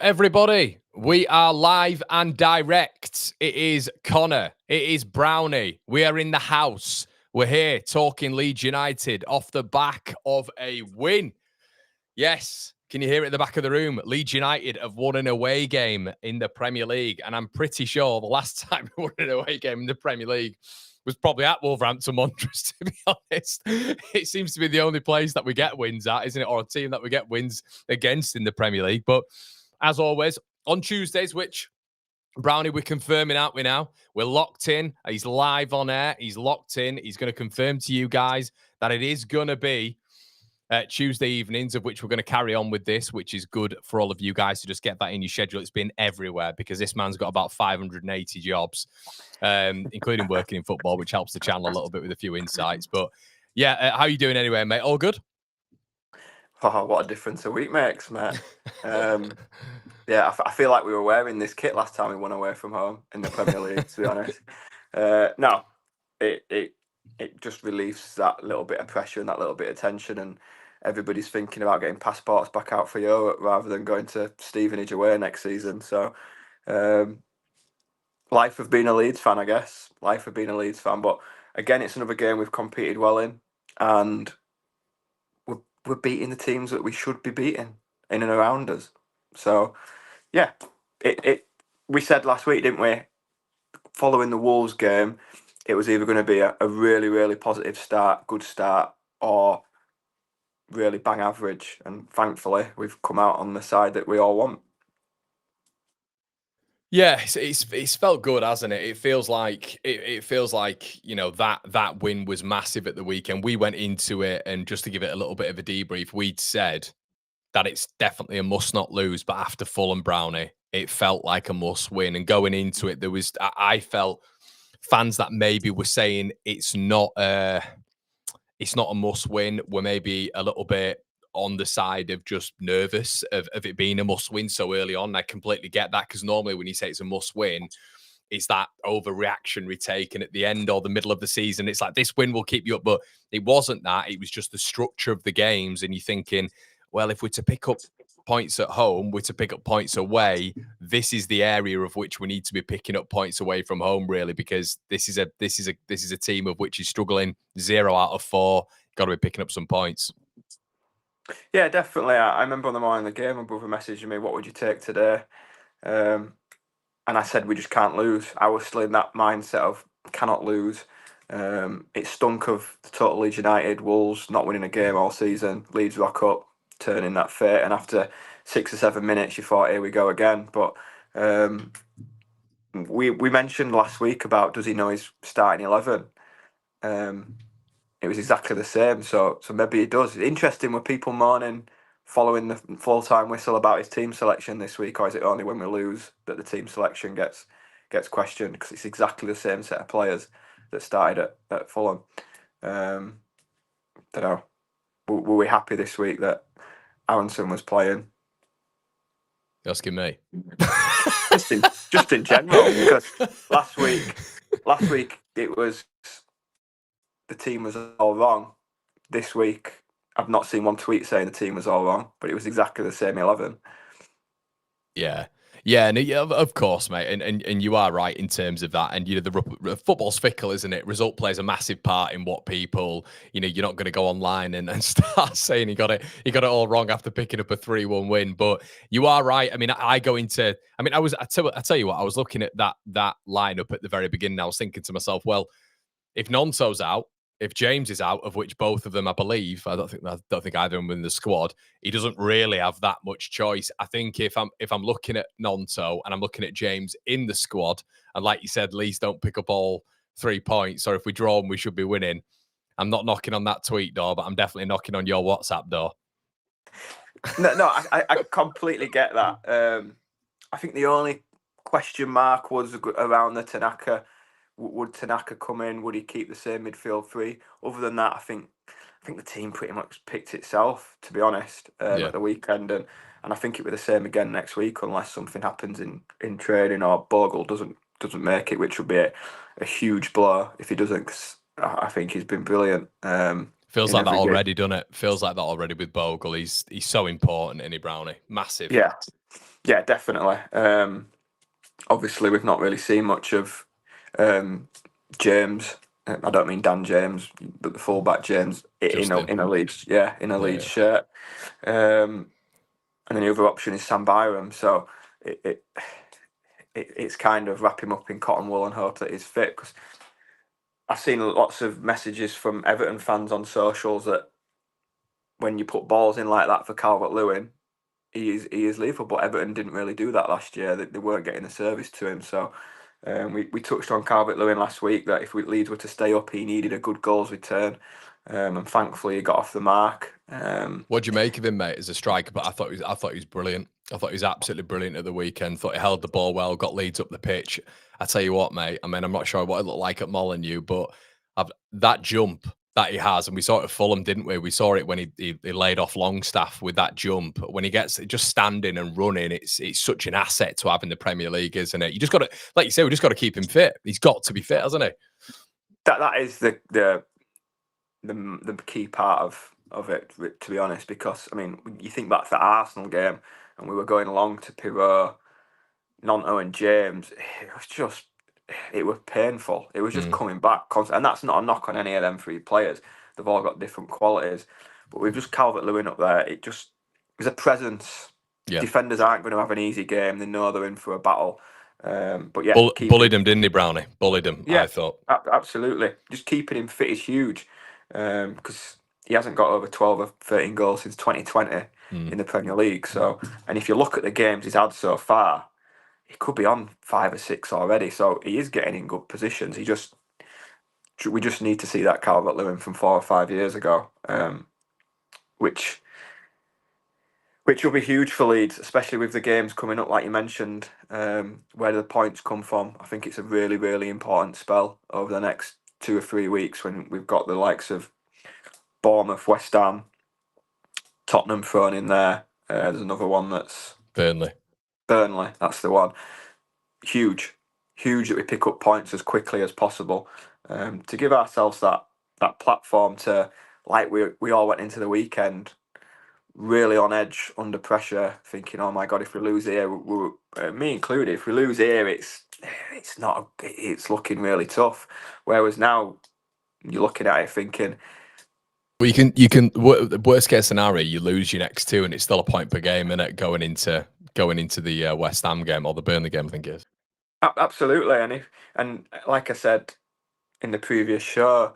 Everybody, we are live and direct. It is Conor. It is Brownie. We are in the house. We're here talking Leeds United off the back of a win. Yes, can you hear it at the back of the room? Leeds United have won an away game in the Premier League, and I'm pretty sure the last time we won an away game in the Premier League was probably at Wolverhampton Wanderers, to be honest. It seems to be the only place that we get wins at, isn't it? Or a team that we get wins against in the Premier League. But as always, on Tuesdays, which Brownie, we're confirming, aren't we now? We're locked in. He's live on air. He's locked in. He's going to confirm to you guys that it is going to be Tuesday evenings, of which we're going to carry on with this, which is good for all of you guys to just get that in your schedule. It's been everywhere because this man's got about 580 jobs, including working in football, which helps the channel a little bit with a few insights. But yeah, how are you doing anyway, mate? All good? Oh, what a difference a week makes, mate. Yeah, I feel like we were wearing this kit last time we won away from home in the Premier League, to be honest. No, it just relieves that little bit of pressure and that little bit of tension, and everybody's thinking about getting passports back out for Europe rather than going to Stevenage away next season. So, life of being a Leeds fan, I guess. Life of being a Leeds fan. But again, it's another game we've competed well in, and we're beating the teams that we should be beating in and around us. So, yeah, we said last week, didn't we? Following the Wolves game, it was either going to be a really, really positive start, good start, or really bang average. And thankfully, we've come out on the side that we all want. Yeah, it's felt good, hasn't it? It feels like you know that win was massive at the weekend. We went into it, and just to give it a little bit of a debrief, we'd said that it's definitely a must not lose, but after Fulham, Brownie, it felt like a must win. And going into it, I felt fans that maybe were saying it's not a must win were maybe a little bit on the side of just nervous of it being a must win so early on. I completely get that, because normally when you say it's a must win, it's that overreaction retaken at the end or the middle of the season. It's like, this win will keep you up, but it wasn't that. It was just the structure of the games, and you're thinking, well, if we're to pick up points at home, we're to pick up points away. This is the area of which we need to be picking up points away from home, really, because this is a team of which is struggling 0 out of 4. Got to be picking up some points. Yeah, definitely. I remember on the morning of the game, my brother messaged me, "What would you take today?" And I said, we just can't lose. I was still in that mindset of cannot lose. It stunk of the total Leeds United, Wolves not winning a game all season. Leeds rock up, turning that fate, and after 6 or 7 minutes, you thought, here we go again. But we mentioned last week about, does he know his starting 11? It was exactly the same, so maybe he does. Interesting, were people mourning following the full-time whistle about his team selection this week, or is it only when we lose that the team selection gets questioned? Because it's exactly the same set of players that started at Fulham. Don't know. Were we happy this week that Aronson was playing? You're asking me. just in general, because last week it was the team was all wrong. This week, I've not seen one tweet saying the team was all wrong, but it was exactly the same 11. Yeah. Yeah, and of course, mate, and you are right in terms of that. And you know, the football's fickle, isn't it? Result plays a massive part in what people, you know, you're not going to go online and start saying he got it all wrong after picking up a 3-1 win. But you are right. I mean, I tell you what, I was looking at that lineup at the very beginning. I was thinking to myself, well, if Nonso's out, if James is out, of which both of them, I believe, I don't think either of them in the squad, he doesn't really have that much choice. I think if I'm looking at Nonso and I'm looking at James in the squad, and like you said, Leeds don't pick up all 3 points, or if we draw them, we should be winning. I'm not knocking on that tweet door, but I'm definitely knocking on your WhatsApp door. No, I completely get that. I think the only question mark was around the Tanaka. Would Tanaka come in? Would he keep the same midfield three? Other than that, I think the team pretty much picked itself, to be honest, at the weekend, and I think it will be the same again next week, unless something happens in training or Bogle doesn't make it, which would be a huge blow if he doesn't. 'Cause I think he's been brilliant. Feels like that already, doesn't it? Feels like that already with Bogle. He's so important, isn't he, Brownie? Massive. Yeah. Yeah, definitely. Obviously, we've not really seen much of James. I don't mean Dan James, but the fullback James in a Leeds, Leeds shirt. And then the other option is Sam Byram. So it's kind of wrap him up in cotton wool and hope that he's fit. Because I've seen lots of messages from Everton fans on socials that when you put balls in like that for Calvert-Lewin, he is lethal. But Everton didn't really do that last year. They weren't getting the service to him. So we touched on Calvert-Lewin last week that if Leeds were to stay up, he needed a good goals return. And thankfully he got off the mark. What do you make of him, mate, as a striker? But I thought he was brilliant. I thought he was absolutely brilliant at the weekend. Thought he held the ball well, got Leeds up the pitch. I tell you what, mate. I mean, I'm not sure what it looked like at Molineux, but that jump that he has, and we saw it at Fulham, didn't we? We saw it when he laid off Longstaff with that jump. When he gets just standing and running, it's such an asset to have in the Premier League, isn't it? You just got to, like you say, we just got to keep him fit. He's got to be fit, hasn't he? That is the key part of it, to be honest, because I mean, you think back to the Arsenal game and we were going along to Perri, Nonto and James, it was painful. It was just coming back constantly. And that's not a knock on any of them three players. They've all got different qualities. But we've just Calvert-Lewin up there. It was a presence. Yeah. Defenders aren't going to have an easy game. They know they're in for a battle. But yeah, bullied him, didn't he, Brownie? Bullied him, yeah, I thought. Absolutely. Just keeping him fit is huge. Because he hasn't got over 12 or 13 goals since 2020 in the Premier League. So, and if you look at the games he's had so far, he could be on 5 or 6 already. So he is getting in good positions. We just need to see that Calvert-Lewin from 4 or 5 years ago, which will be huge for Leeds, especially with the games coming up, like you mentioned. Where do the points come from? I think it's a really, really important spell over the next 2 or 3 weeks when we've got the likes of Bournemouth, West Ham, Tottenham thrown in there. There's another one that's Burnley, that's the one. Huge that we pick up points as quickly as possible, to give ourselves that platform to, like we all went into the weekend really on edge, under pressure, thinking, oh my God, if we lose here, me included, if we lose here, it's looking really tough. Whereas now you're looking at it thinking, well, you can worst case scenario, you lose your next 2 and it's still a point per game, innit, going into the West Ham game or the Burnley game, I think it is. Absolutely. And like I said in the previous show,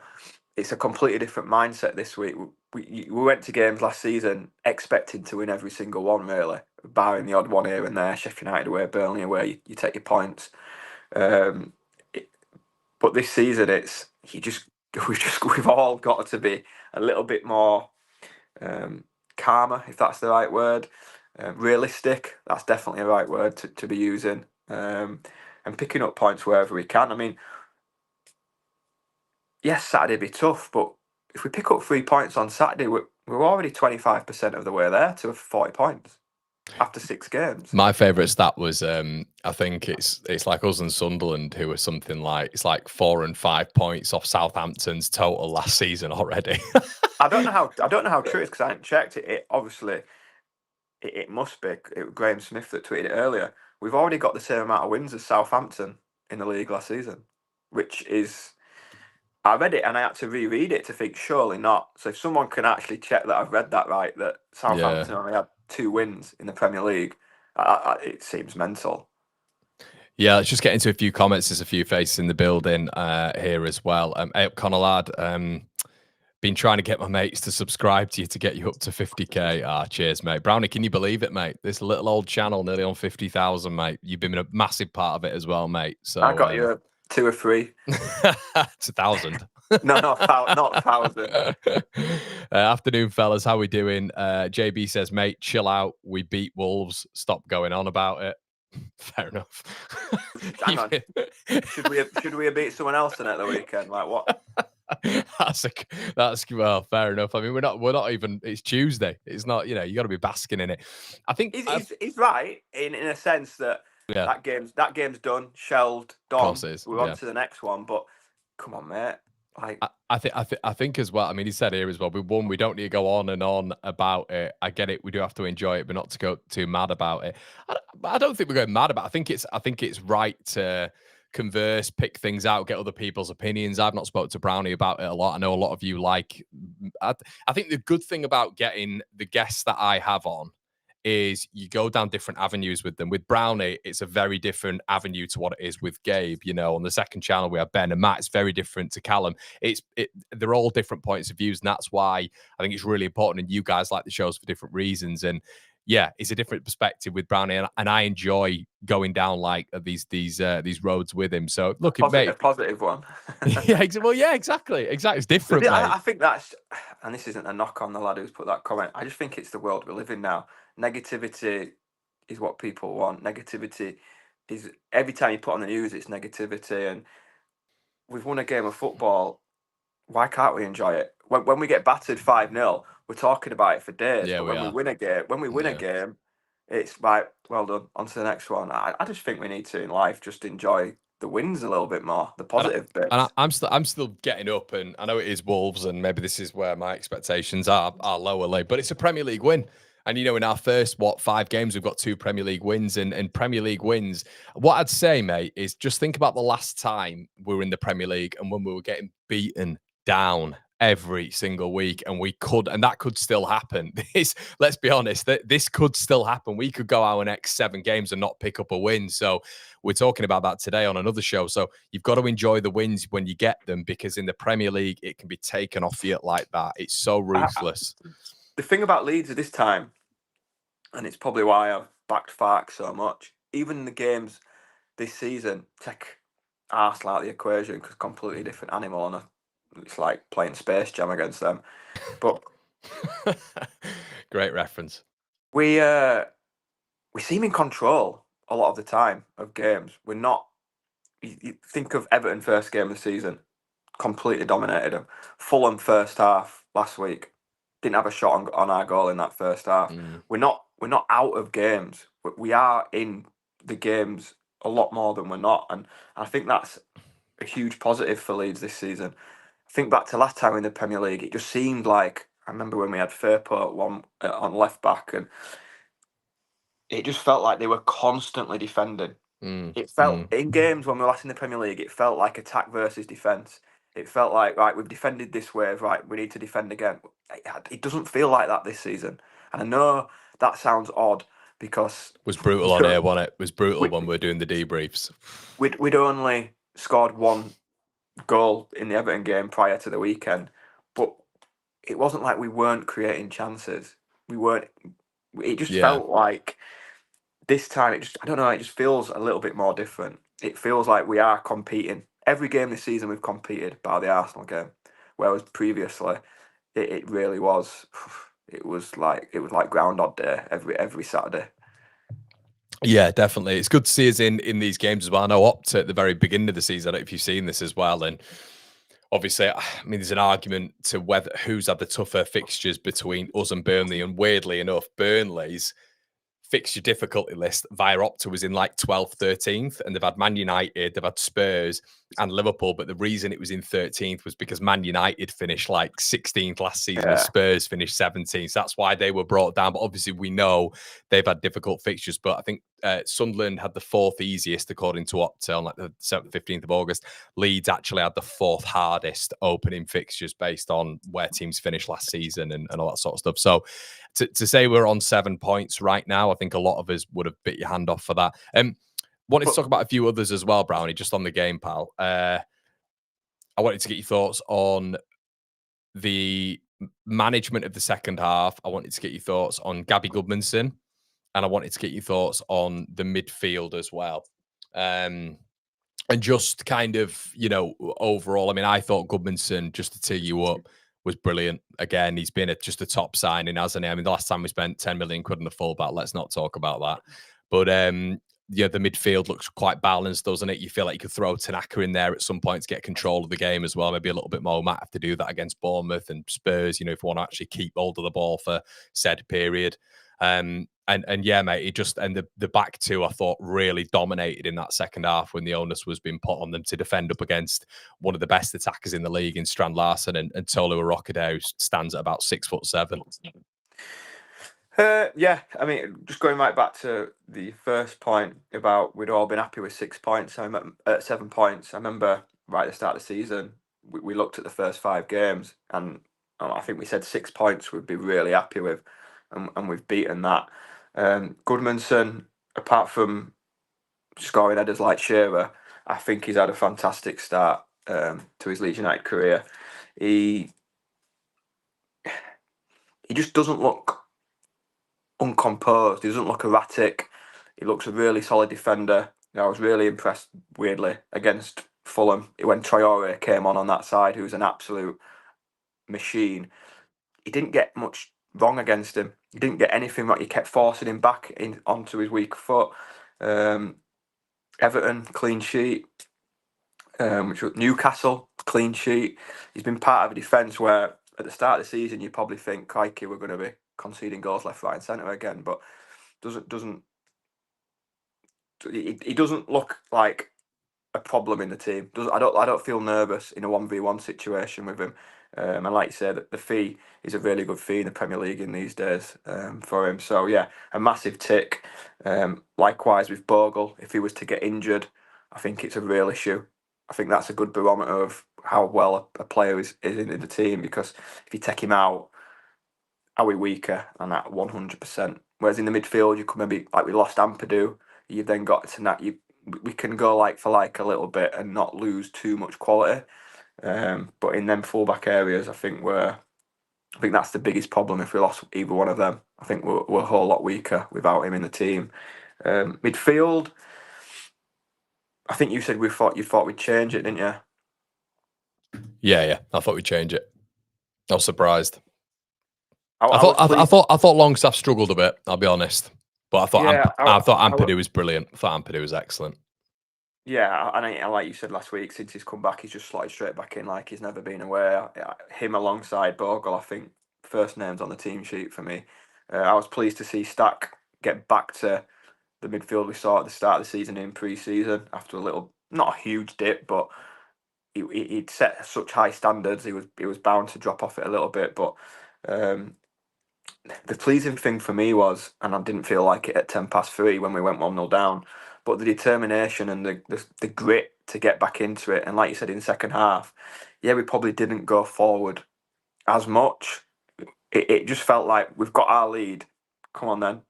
it's a completely different mindset this week. We went to games last season expecting to win every single one, really, barring the odd one here and there. Sheffield United away, Burnley away, you take your points. But this season, we've all got to be a little bit more calmer, if that's the right word. Realistic, that's definitely a right word to be using. And picking up points wherever we can. I mean, yes, Saturday be tough, but if we pick up 3 points on Saturday, we're already 25% of the way there to 40 points after 6 games. My favourite stat was I think it's like us and Sunderland, who are something like, it's like 4 and 5 points off Southampton's total last season already. I don't know how true it is because I haven't checked it. It obviously it must be. It was Graham Smith that tweeted it earlier. We've already got the same amount of wins as Southampton in the league last season, which is, I read it and I had to reread it to think, surely not. So if someone can actually check that I've read that right, that Southampton only had 2 wins in the Premier League, it seems mental. Yeah, let's just get into a few comments. There's a few faces in the building here as well. Conor lad, been trying to get my mates to subscribe to you to get you up to 50k. Cheers, mate. Brownie, can you believe it, mate? This little old channel nearly on 50,000, mate. You've been a massive part of it as well, mate. So I got you 2 or 3. It's 1,000. No, not 1,000. Afternoon, fellas. How we doing? JB says, mate, chill out. We beat Wolves. Stop going on about it. Fair enough. Hang on. Should we have beat someone else in it the weekend? Like what? That's well, fair enough. I mean, we're not even. It's Tuesday. It's not. You got to be basking in it. I think he's right in a sense that that game's done, shelved, done. We're on to the next one. But come on, mate. Like, I think as well. I mean, he said here as well. We won. We don't need to go on and on about it. I get it. We do have to enjoy it, but not to go too mad about it. I don't think we're going mad about it. I think it's right to converse, pick things out, get other people's opinions. I've not spoke to Brownie about it a lot. I know a lot of you like. I think the good thing about getting the guests that I have on is you go down different avenues with them. With Brownie, it's a very different avenue to what it is with Gabe. You know, on the second channel we have Ben and Matt. It's very different to Callum. They're all different points of views, and that's why I think it's really important. And you guys like the shows for different reasons. And yeah, it's a different perspective with Brownie, and I enjoy going down like these roads with him. So look, a positive one. yeah, exactly. It's different, mate. I think that's, and this isn't a knock on the lad who's put that comment. I just think it's the world we live in now. Negativity is what people want. Negativity is every time you put on the news, it's negativity. And we've won a game of football. Why can't we enjoy it? When we get battered 5-0, we're talking about it for days. Yeah, but when we win a game, it's like, well done, on to the next one. I just think we need to in life just enjoy the wins a little bit more, the positive bits. And I'm still getting up, and I know it is Wolves, and maybe this is where my expectations are lower, but it's a Premier League win. And, you know, in our first, 5 games, we've got 2 Premier League wins. And Premier League wins, what I'd say, mate, is just think about the last time we were in the Premier League and when we were getting beaten down every single week, and that could still happen. Let's be honest, this could still happen. We could go our next 7 games and not pick up a win. So we're talking about that today on another show. So you've got to enjoy the wins when you get them, because in the Premier League, it can be taken off you like that. It's so ruthless. The thing about Leeds at this time, and it's probably why I've backed Fark so much, even in the games this season, take Arsenal out of the equation because completely different animal, and it's like playing Space Jam against them. But great reference. We seem in control a lot of the time of games. We're not. You think of Everton first game of the season, completely dominated them. Fulham first half last week, didn't have a shot on our goal in that first half. We're not out of games. We are in the games a lot more than we're not, and I think that's a huge positive for Leeds this season. Think back to last time in the Premier League, it just seemed like, I remember when we had Firpo on left back, and it just felt like they were constantly defending. It felt in games when we were last in the Premier League, it felt like attack versus defence. It felt like, right, we've defended this way, right, we need to defend again. It doesn't feel like that this season. And I know that sounds odd because... It was brutal on air, wasn't it? It was brutal when we were doing the debriefs. We'd only scored 1 goal in the Everton game prior to the weekend, but it wasn't like we weren't creating chances. We weren't. It just felt like this time. It just feels a little bit more different. It feels like we are competing. Every game this season we've competed, bar the Arsenal game, whereas previously it really was. It was like Groundhog Day every Saturday. Yeah, definitely. It's good to see us in these games as well. I know Opta at the very beginning of the season, I don't know if you've seen this as well. And obviously, I mean, there's an argument to whether who's had the tougher fixtures between us and Burnley. And weirdly enough, Burnley's fixture difficulty list via Opta was in like 12th, 13th. And they've had Man United, they've had Spurs and Liverpool. But the reason it was in 13th was because Man United finished like 16th last season and Spurs finished 17th. So that's why they were brought down. But obviously, we know they've had difficult fixtures. But I think Sunderland had the 4th easiest according to Opta on like the 7th, 15th of August. Leeds actually had the 4th hardest opening fixtures based on where teams finished last season and all that sort of stuff. So to say we're on 7 points right now, I think a lot of us would have bit your hand off for that. Wanted to talk about a few others as well, Brownie, just on the game, pal. I wanted to get your thoughts on the management of the second half. I wanted to get your thoughts on Gabby Goodmanson. And I wanted to get your thoughts on the midfield as well. And just kind of, you know, overall, I mean, I thought Goodmanson, just to tee you up, was brilliant. Again, he's been just a top signing, hasn't he? I mean, the last time we spent 10 million quid on the fullback, let's not talk about that. But yeah, the midfield looks quite balanced, doesn't it? You feel like you could throw Tanaka in there at some point to get control of the game as well. Maybe a little bit more. Might have to do that against Bournemouth and Spurs, you know, if we want to actually keep hold of the ball for said period. And yeah, mate, it just, and the back two I thought really dominated in that second half when the onus was being put on them to defend up against one of the best attackers in the league in Strand Larsen and Tolu Arokade, who stands at about 6'7". Yeah, I mean, just going right back to the first point about we'd all been happy with 6 points. I remember 7 points. I remember right at the start of the season, we looked at the first 5 games, and I think we said 6 points we'd be really happy with, and we've beaten that. Goodmanson, apart from scoring headers like Shearer, I think he's had a fantastic start to his Leeds United career. He just doesn't look uncomposed. He doesn't look erratic. He looks a really solid defender. I was really impressed, weirdly, against Fulham when Traore came on that side, who's an absolute machine. He didn't get much wrong against him. He didn't get anything right. He kept forcing him back onto his weak foot. Everton, clean sheet. Which was Newcastle, clean sheet. He's been part of a defence where at the start of the season you probably think, crikey, we're going to be conceding goals left, right, and centre again, but he doesn't look like a problem in the team. I don't feel nervous in a 1v1 situation with him. And like you said, the fee is a really good fee in the Premier League in these days for him. So yeah, a massive tick. Likewise with Bogle, if he was to get injured, I think it's a real issue. I think that's a good barometer of how well a player is in the team, because if you take him out, are we weaker? And that 100%. Whereas in the midfield, you could maybe, like we lost Ampadu, you've then got to we can go like for like a little bit and not lose too much quality. But in them fullback areas, I think that's the biggest problem. If we lost either one of them, I think we're a whole lot weaker without him in the team. Midfield, I think you said you thought we'd change it, didn't you? Yeah, I thought we'd change it. I was surprised. I thought Longstaff struggled a bit. I'll be honest, but I thought Ampadu was brilliant. I thought Ampadu was excellent. Yeah, and like you said last week, since he's come back, he's just slotted straight back in like he's never been away. Him alongside Bogle, I think, first names on the team sheet for me. I was pleased to see Stack get back to the midfield we saw at the start of the season in pre-season after a little, not a huge dip, but he'd set such high standards. He was bound to drop off it a little bit, but the pleasing thing for me was, and I didn't feel like it at 3:10 when we went 1-0 down, but the determination and the grit to get back into it. And like you said, in the second half, yeah, we probably didn't go forward as much. It just felt like we've got our lead. Come on then,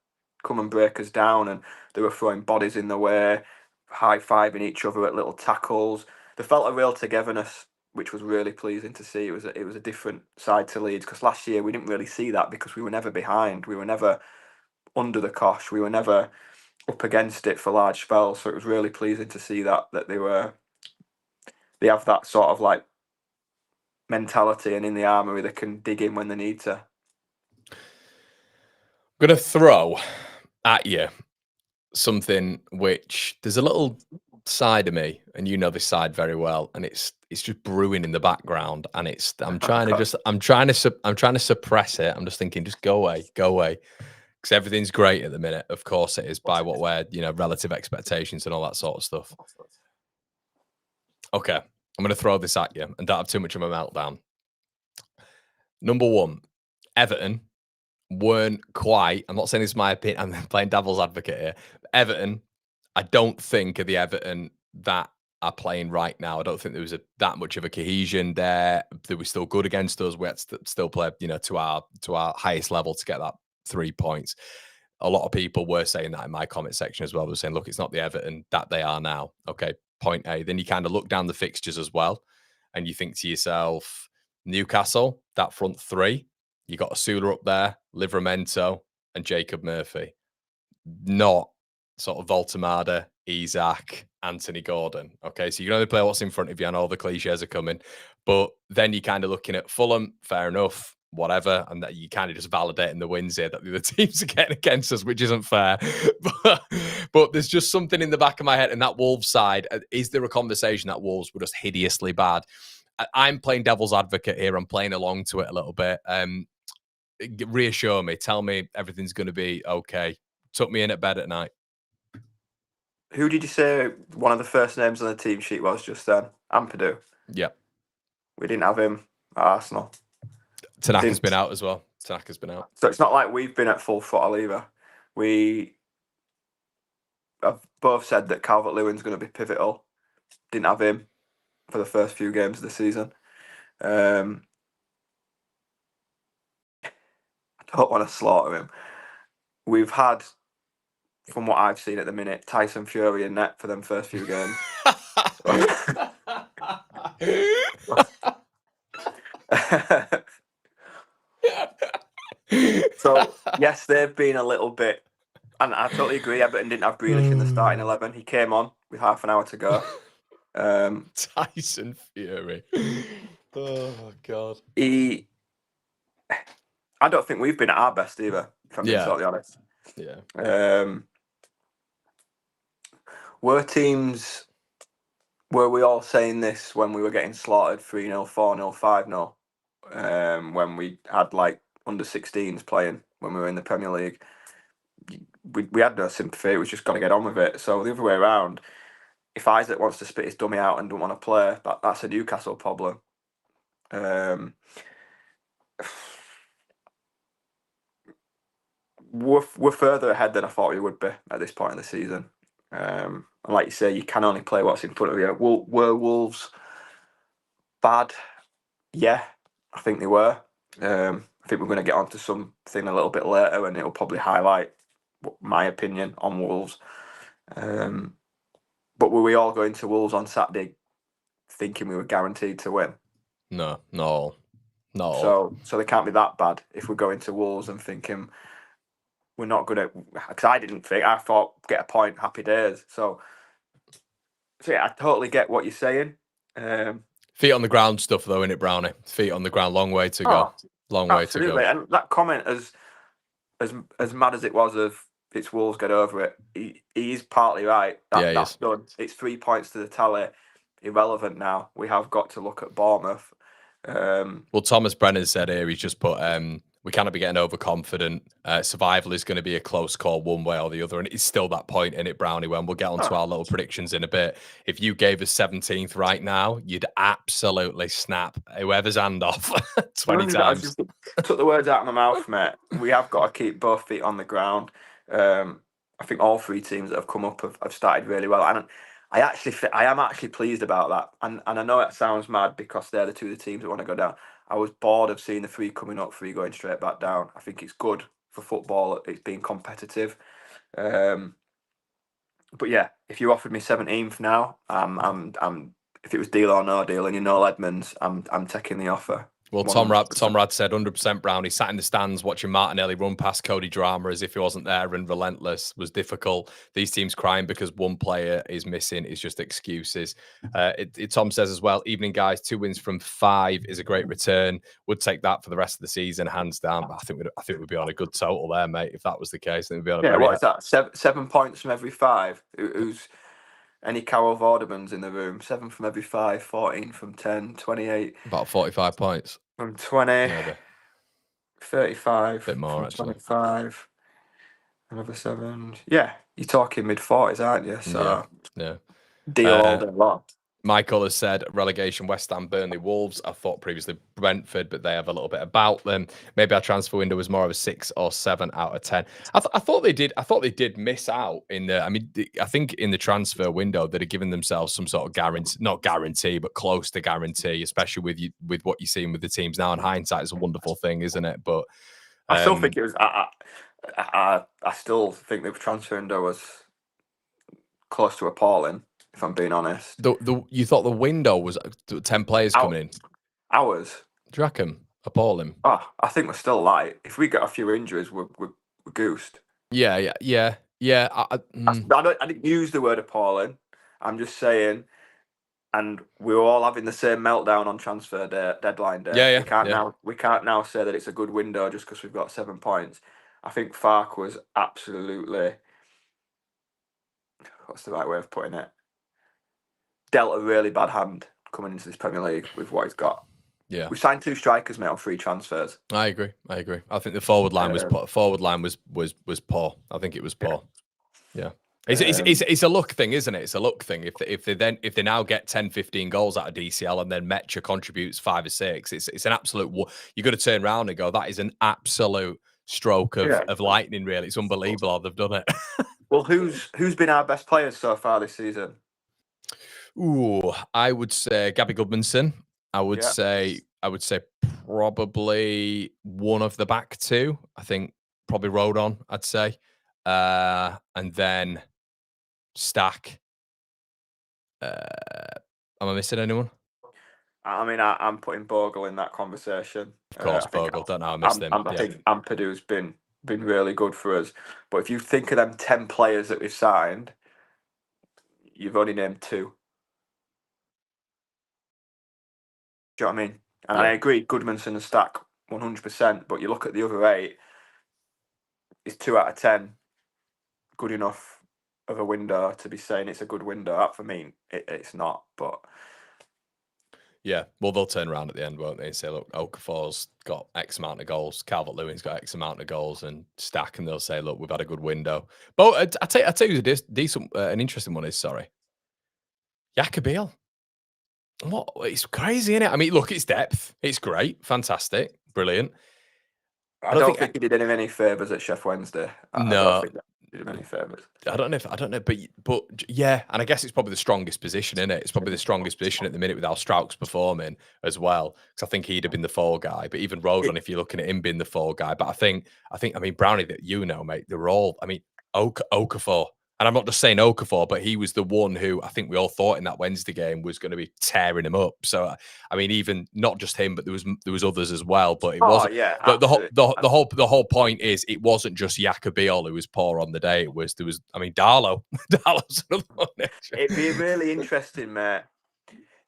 come and break us down. And they were throwing bodies in the way, high-fiving each other at little tackles. There felt a real togetherness, which was really pleasing to see. It was a different side to Leeds, because last year we didn't really see that, because we were never behind. We were never under the cosh. We were never up against it for large spells. So it was really pleasing to see that they have that sort of like mentality, and in the armoury they can dig in when they need to. I'm going to throw at you something which there's a little side of me, and you know this side very well, and it's just brewing in the background, and I'm trying to suppress it. I'm just thinking, just go away, because everything's great at the minute. Of course it is, by what we're, relative expectations and all that sort of stuff. Okay, I'm going to throw this at you and don't have too much of a meltdown. Number one, Everton weren't quite, I'm not saying this is my opinion, I'm playing devil's advocate here. Everton, I don't think are the Everton that are playing right now. I don't think there was that much of a cohesion there. They were still good against us. We had to still play, to our highest level to get that 3 points. A lot of people were saying that in my comment section as well. They were saying, look, it's not the Everton that they are now. Okay, point A. Then you kind of look down the fixtures as well, and you think to yourself, Newcastle, that front three, you got Asula up there, Livramento, and Jacob Murphy. Not sort of Voltemada, Isak, Anthony Gordon. Okay, so you can only play what's in front of you, and all the cliches are coming. But then you're kind of looking at Fulham, fair enough, whatever, and that you kind of just validating the wins here that the other teams are getting against us, which isn't fair. But there's just something in the back of my head, and that Wolves side, is there a conversation that Wolves were just hideously bad? I'm playing devil's advocate here. I'm playing along to it a little bit. reassure me. Tell me everything's going to be okay. Tuck me in at bed at night. Who did you say one of the first names on the team sheet was just then? Ampadu. Yeah. We didn't have him at Arsenal. Tanaka's been out as well. Tanaka's been out. So it's not like we've been at full throttle either. We have both said that Calvert-Lewin's going to be pivotal. Didn't have him for the first few games of the season. I don't want to slaughter him. We've had, from what I've seen at the minute, Tyson Fury in net for them first few games. So, yes, they've been a little bit, and I totally agree, Everton didn't have Grealish in the starting 11. He came on with half an hour to go. Tyson Fury. Oh, God. I don't think we've been at our best either, if I'm being totally honest. Yeah. Were we all saying this when we were getting slaughtered 3-0, 4-0, 5-0? When we had like under 16s playing when we were in the Premier League, we had no sympathy. We just got to get on with it. So the other way around, if Isaac wants to spit his dummy out and don't want to play, that's a Newcastle problem. We're further ahead than I thought we would be at this point in the season. And like you say, you can only play what's in front of you. Were Wolves bad? Yeah, I think they were. I think we're going to get onto something a little bit later, and it'll probably highlight my opinion on Wolves. But were we all going to Wolves on Saturday thinking we were guaranteed to win? No. So they can't be that bad if we're going to Wolves and thinking we're not going to. Because I thought get a point, happy days. So yeah, I totally get what you're saying. Feet on the ground stuff, though, innit, Brownie? Feet on the ground, long way to go. Long way to go. And that comment, as mad as it was of it's Wolves, get over it, he is partly right. That's done. It's 3 points to the tally. Irrelevant now. We have got to look at Bournemouth. Well, Thomas Brennan said here, he's just put, we cannot be getting overconfident. Survival is going to be a close call one way or the other. And it's still that point in it, Brownie, when we'll get onto our little predictions in a bit. If you gave us 17th right now, you'd absolutely snap whoever's hand off 20 times. I just took the words out of my mouth, mate. We have got to keep both feet on the ground. I think all three teams that have come up have started really well. And I am actually pleased about that. And I know it sounds mad because they're the two of the teams that want to go down. I was bored of seeing the three coming up, three going straight back down. I think it's good for football. It's being competitive. But yeah, if you offered me 17th now, if it was deal or no deal and you know Edmonds, I'm taking the offer. Well, Tom Rad said 100% Brownie sat in the stands watching Martinelli run past Cody Drama as if he wasn't there, and relentless was difficult. These teams crying because one player is missing is just excuses. Tom says as well, evening guys, 2 wins from 5 is a great return. Would take that for the rest of the season, hands down. But I think we'd be on a good total there, mate. If that was the case, then we'd be on a what is that? 7 points from every 5. Who's any Carol Vordemans in the room? 7 from every 5, 14 from 10, 28. About 45 points. From 20, maybe. 35. A bit more, actually. 25. Another 7. Yeah, you're talking mid-40s, aren't you? So, yeah. Deal all day long. Michael has said relegation, West Ham, Burnley, Wolves. I thought previously Brentford, but they have a little bit about them. Maybe our transfer window was more of a 6 or 7 out of 10. I thought they did. I thought they did miss out in the. I mean, I think in the transfer window they'd have given themselves some sort of guarantee, not guarantee, but close to guarantee, especially with what you're seeing with the teams now. And hindsight is a wonderful thing, isn't it? But I still think it was. I still think the transfer window was close to appalling. If I'm being honest, you thought the window was 10 players coming in. Ours. Do you reckon? Appalling. Oh, I think we're still light. If we get a few injuries, we're goosed. Yeah. I didn't use the word appalling. I'm just saying, and we were all having the same meltdown on transfer deadline day. Yeah. We can't now say that it's a good window just because we've got 7 points. I think Farke was absolutely. What's the right way of putting it? Dealt a really bad hand coming into this Premier League with what he's got. Yeah, We signed 2 strikers, mate, on free transfers. I agree. I think the forward line was poor. I think it was poor. Yeah. It's a luck thing, isn't it? It's a luck thing. If they now get 10, 15 goals out of DCL and then Metcha contributes 5 or 6, it's an absolute. You got to turn around and go, that is an absolute stroke of lightning. Really, it's unbelievable how they've done it. Well, who's been our best players so far this season? Ooh, I would say Gabby Goodmanson. I would say probably one of the back 2. I think probably Rodon, I'd say. And then Stack. Am I missing anyone? I mean, I'm putting Bogle in that conversation. Of course, Bogle. Don't know. I missed him. I think Ampadu's been really good for us. But if you think of them 10 players that we've signed, you've only named 2. Do you know what I mean? And I agree, Goodmanson and Stack 100%. But you look at the other 8, it's 2 out of 10 good enough of a window to be saying it's a good window. For me, it's not. But yeah, well, they'll turn around at the end, won't they? And say, look, Okafor's got X amount of goals, Calvert-Lewin's got X amount of goals, and Stack, and they'll say, look, we've had a good window. But I tell you, an interesting one is Jakobiel. What? It's crazy, isn't it? I mean, look, it's depth. It's great, fantastic, brilliant. I don't think he did him any favours at Chef Wednesday. I don't think that did him any favours. I don't know, but yeah, and I guess it's probably the strongest position, isn't it? It's probably the strongest position at the minute with how Strauch's performing as well. Because I think he'd have been the fall guy, but even Rodon, if you're looking at him being the fall guy, but I mean, Brownie, that mate, they were all. I mean, Okafor. And I'm not just saying Okafor, but he was the one who I think we all thought in that Wednesday game was going to be tearing him up. So I mean, even not just him, but there was others as well. But it wasn't. The whole point is it wasn't just Jakobiel who was poor on the day. There was. I mean, Darlow. Darlow's another one. It'd be really interesting, mate,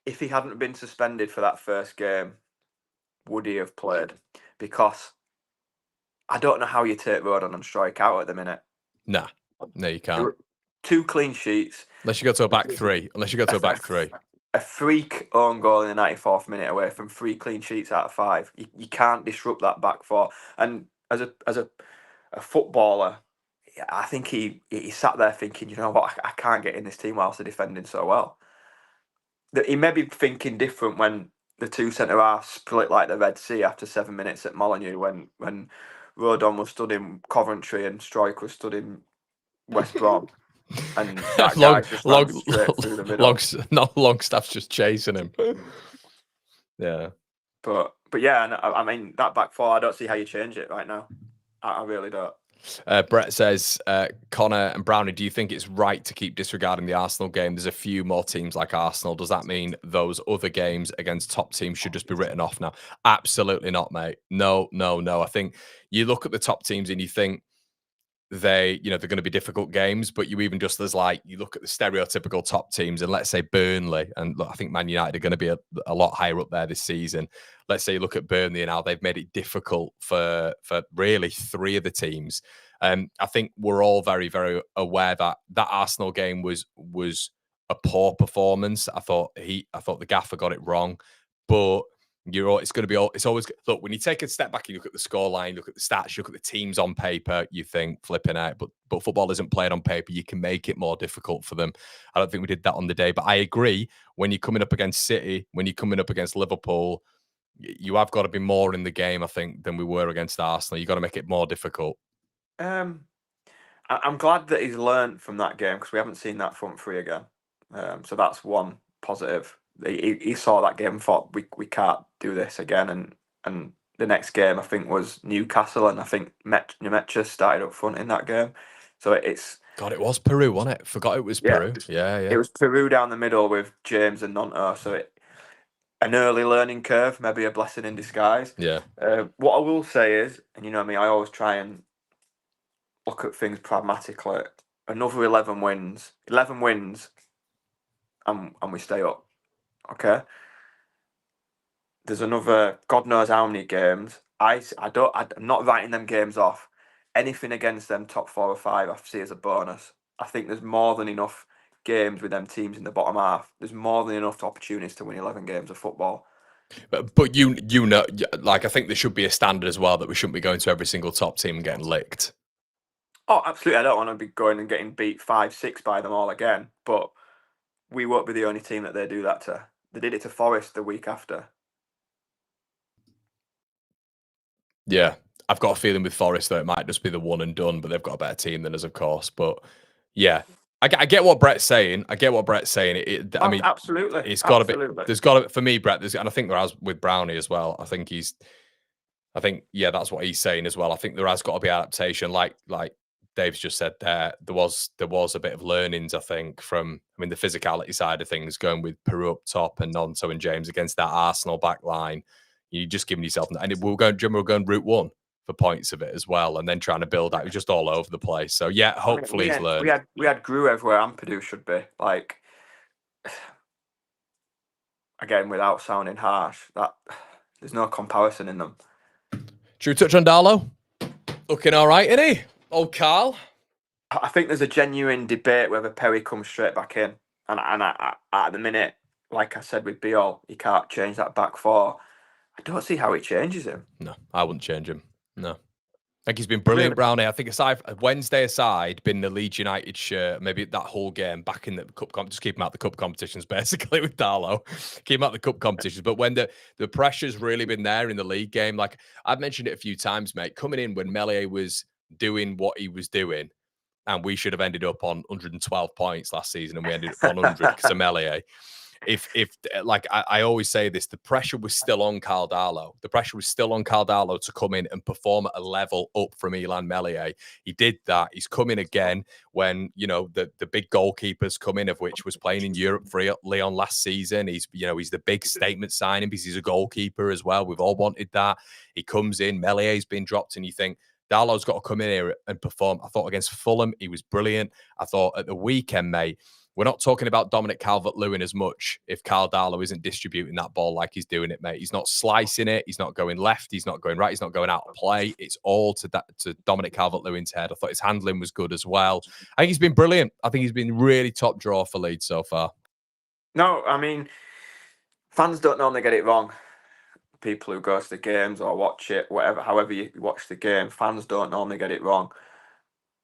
if he hadn't been suspended for that first game. Would he have played? Because I don't know how you take Rodon and strike out at the minute. Nah. No, you can't. 2 clean sheets. Unless you go to a back 3. A freak own goal in the 94th minute away from 3 clean sheets out of 5. You can't disrupt that back 4. And as a footballer, I think he sat there thinking, you know what, I can't get in this team whilst they're defending so well. That he may be thinking different when the 2 centre halves split like the Red Sea after 7 minutes at Molineux when Rodon was stood in Coventry and Struijk was stood in West Brom, and that guy's just straight through the middle. Longstaff's just chasing him. Yeah, but yeah, and I mean that back 4, I don't see how you change it right now. I really don't. Brett says, Conor and Brownie, do you think it's right to keep disregarding the Arsenal game? There's a few more teams like Arsenal. Does that mean those other games against top teams should just be written off now? Absolutely not, mate. No. I think you look at the top teams and you think they're going to be difficult games, but you even just you look at the stereotypical top teams, and let's say Burnley, and look, I think Man United are going to be a lot higher up there this season. Let's say you look at Burnley and how they've made it difficult for really 3 of the teams. I think we're all very, very aware that Arsenal game was a poor performance. I thought the gaffer got it wrong, but it's always look, when you take a step back and you look at the scoreline, look at the stats, you look at the teams on paper, you think flipping out, but football isn't played on paper. You can make it more difficult for them. I don't think we did that on the day, but I agree, when you're coming up against City, when you're coming up against Liverpool, you have got to be more in the game, I think, than we were against Arsenal. You got to make it more difficult. I'm glad that he's learned from that game, because we haven't seen that front 3 again. So that's one positive. He saw that game and thought we can't do this again, and the next game I think was Newcastle, and I think Metcha started up front in that game. So it was Peru, wasn't it? Forgot it was Peru. Yeah. It was Peru down the middle with James and Nonto. So an early learning curve, maybe a blessing in disguise. Yeah. What I will say is, and you know me, I always try and look at things pragmatically. Another 11 wins, and we stay up. Okay. There's another God knows how many games. I'm not writing them games off. Anything against them top 4 or 5, I see as a bonus. I think there's more than enough games with them teams in the bottom half. There's more than enough opportunities to win 11 games of football. But you know, like, I think there should be a standard as well that we shouldn't be going to every single top team and getting licked. Oh, absolutely. I don't want to be going and getting beat 5-6 by them all again. But we won't be the only team that they do that to. They did it to Forest the week after. Yeah, I've got a feeling with Forest that it might just be the one and done, but they've got a better team than us, of course. But yeah, I get what Brett's saying. I mean, Absolutely, it's got to be. absolutely. There's got to, for me, Brett. And I think there has with Brownie as well. Yeah, that's what he's saying as well. I think there has got to be adaptation, like Dave's just said there. There was a bit of learnings, I think, from the physicality side of things, going with Perri up top and Nonto and James against that Arsenal back line. You're just giving yourself, and we're going route one for points of it as well, and then trying to build out. It was just all over the place. So yeah, hopefully he's learned. We had Groove where Ampadu should be. Like, again, without sounding harsh, that there's no comparison in them. Should we touch on Darlow? Looking all right, isn't he? Old Carl. I think there's a genuine debate whether Perri comes straight back in, and at the minute, like I said with Biol, he can't change that back four. I don't see how he changes him. No, I wouldn't change him. No. I think he's been brilliant, Brownie. I think Wednesday aside, been the Leeds United shirt, maybe that whole game back in the cup just keep him out the cup competitions, basically, with Darlow. Keep him out the cup competitions. But when the pressure's really been there in the league game, like I've mentioned it a few times, mate, coming in when Meslier was doing what he was doing, and we should have ended up on 112 points last season, and we ended up on 100 because of Meslier. If like I always say this, the pressure was still on Carl Darlow. The pressure was still on Carl Darlow to come in and perform at a level up from Ilan Meslier. He did that. He's coming again when the big goalkeepers come in, of which was playing in Europe for Leon last season. He's the big statement signing because he's a goalkeeper as well. We've all wanted that. He comes in, Mellier's been dropped, and you think Darlow's got to come in here and perform. I thought against Fulham, he was brilliant. I thought at the weekend, mate, we're not talking about Dominic Calvert-Lewin as much if Carl Darlow isn't distributing that ball like he's doing it, mate. He's not slicing it. He's not going left. He's not going right. He's not going out of play. It's all to Dominic Calvert-Lewin's head. I thought his handling was good as well. I think he's been brilliant. I think he's been really top draw for Leeds so far. No, I mean, fans don't normally get it wrong. People who go to the games or watch it, however you watch the game, fans don't normally get it wrong.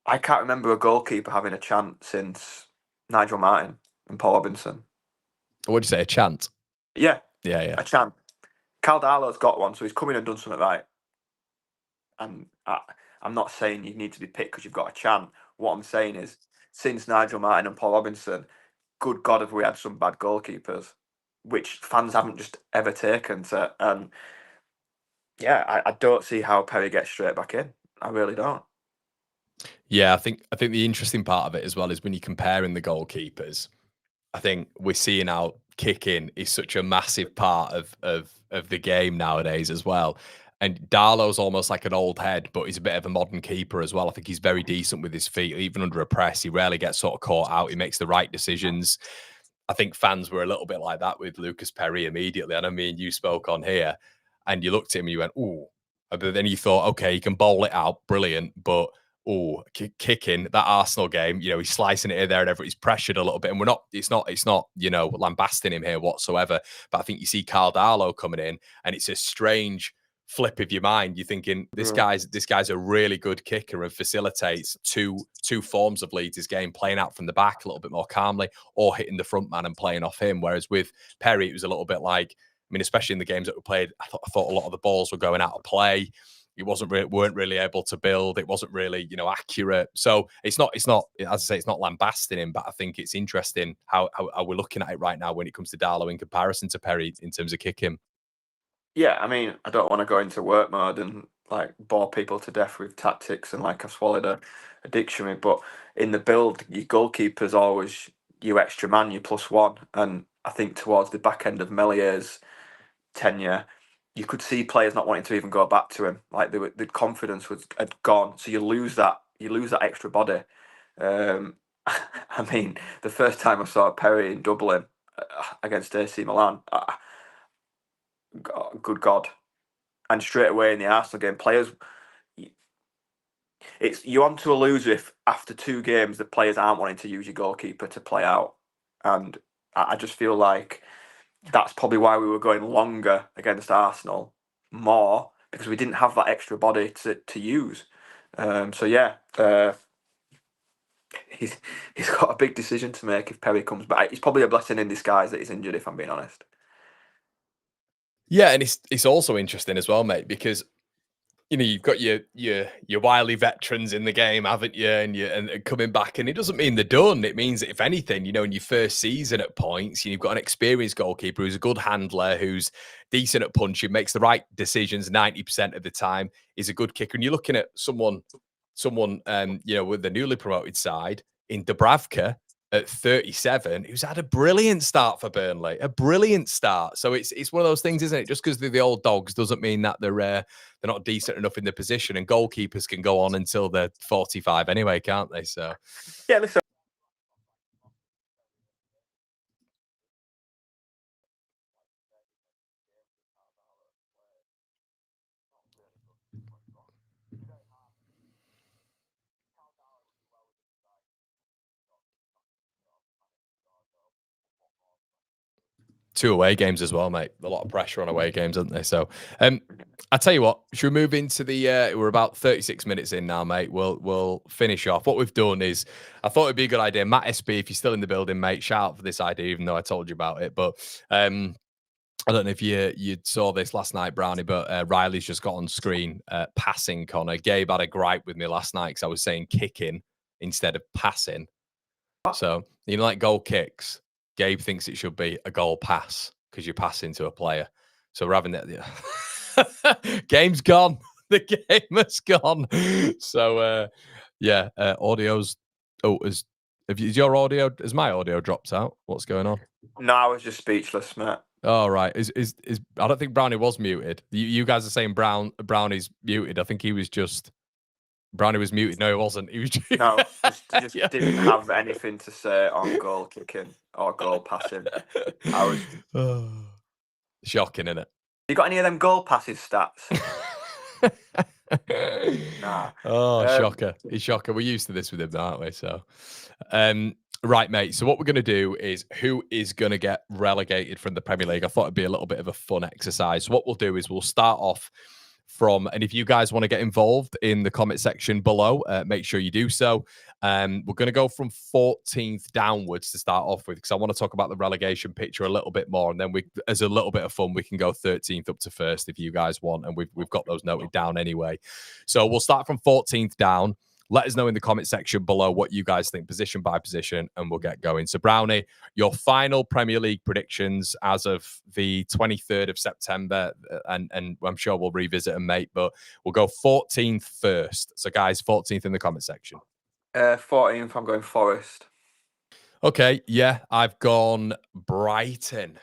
I can't remember a goalkeeper having a chance since Nigel Martin and Paul Robinson. What'd you say, a chant? Yeah. Yeah. A chant. Carl Darlow's got one, so he's come in and done something right. And I'm not saying you need to be picked because you've got a chant. What I'm saying is, since Nigel Martin and Paul Robinson, good God, have we had some bad goalkeepers, which fans haven't just ever taken to. And yeah, I don't see how Perri gets straight back in. I really don't. Yeah, I think the interesting part of it as well is when you're comparing the goalkeepers. I think we're seeing how kicking is such a massive part of the game nowadays as well. And Darlow's almost like an old head, but he's a bit of a modern keeper as well. I think he's very decent with his feet, even under a press. He rarely gets sort of caught out. He makes the right decisions. I think fans were a little bit like that with Lucas Perri immediately. I know me and you spoke on here, and you looked at him and you went, "Ooh," but then you thought, "Okay, he can bowl it out, brilliant," but kicking that Arsenal game, he's slicing it here, there, and everywhere. He's pressured a little bit, and it's not, lambasting him here whatsoever. But I think you see Carl Darlow coming in, and it's a strange flip of your mind. You're thinking this guy's a really good kicker and facilitates two forms of Leeds' game, playing out from the back a little bit more calmly, or hitting the front man and playing off him. Whereas with Perri, it was a little bit like, especially in the games that we played, I thought a lot of the balls were going out of play. It weren't really able to build. It wasn't really, accurate. So it's not, as I say, it's not lambasting him, but I think it's interesting how we're looking at it right now when it comes to Darlow in comparison to Perri in terms of kicking. Yeah, I don't want to go into work mode and like bore people to death with tactics and like I've swallowed a dictionary, but in the build, your goalkeeper's always your extra man, your +1. And I think towards the back end of Mellier's tenure, you could see players not wanting to even go back to him. Like the confidence had gone. So you lose that extra body. The first time I saw Perri in Dublin against AC Milan, good God. And straight away in the Arsenal game, players, you're onto a loser if after 2 games the players aren't wanting to use your goalkeeper to play out. And I just feel like that's probably why we were going longer against Arsenal more, because we didn't have that extra body to use. So yeah, he's got a big decision to make if Perri comes back. It's probably a blessing in disguise that he's injured, if I'm being honest. Yeah, and it's also interesting as well, mate, because you've got your wily veterans in the game, haven't you? And coming back, and it doesn't mean they're done. It means that if anything, in your first season at points, you've got an experienced goalkeeper who's a good handler, who's decent at punching, makes the right decisions 90% of the time, is a good kicker. And you're looking at someone, with the newly promoted side in Dubravka at 37, who's had a brilliant start for Burnley, a brilliant start. So it's one of those things, isn't it? Just because they're the old dogs doesn't mean that they're not decent enough in the position. And goalkeepers can go on until they're 45 anyway, can't they? So yeah, listen. 2 away games as well, mate. A lot of pressure on away games, aren't they? So, I tell you what, should we move into the? We're about 36 minutes in now, mate. We'll finish off. What we've done is, I thought it'd be a good idea, Matt SB. If you're still in the building, mate, shout out for this idea, even though I told you about it. But I don't know if you saw this last night, Brownie, but Riley's just got on screen passing Connor. Gabe had a gripe with me last night because I was saying kicking instead of passing. So, like goal kicks, Gabe thinks it should be a goal pass because you're passing to a player. So we're having that. Yeah. Game's gone. The game has gone. So, audio's. Oh, is your audio? Has my audio dropped out? What's going on? No, I was just speechless, mate. Oh, right. Is I don't think Brownie was muted. You guys are saying Brownie's muted. I think he was just. Brownie was muted. No, he wasn't. He was just yeah. Didn't have anything to say on goal kicking or goal passing. I was shocking, isn't it? You got any of them goal passes stats? Nah. Oh, shocker. He's shocker. We're used to this with him, aren't we? So, right, mate. So what we're going to do is who is going to get relegated from the Premier League? I thought it'd be a little bit of a fun exercise. So what we'll do is we'll start off from, and if you guys want to get involved in the comment section below, make sure you do so. We're going to go from 14th downwards to start off with, because I want to talk about the relegation picture a little bit more, and then as a little bit of fun, we can go 13th up to first if you guys want, and we've got those noted down anyway. So we'll start from 14th down. Let us know in the comment section below what you guys think, position by position, and we'll get going. So, Brownie, your final Premier League predictions as of the 23rd of September, and I'm sure we'll revisit them, mate, but we'll go 14th first. So, guys, 14th in the comment section. 14th, I'm going Forest. Okay, yeah, I've gone Brighton,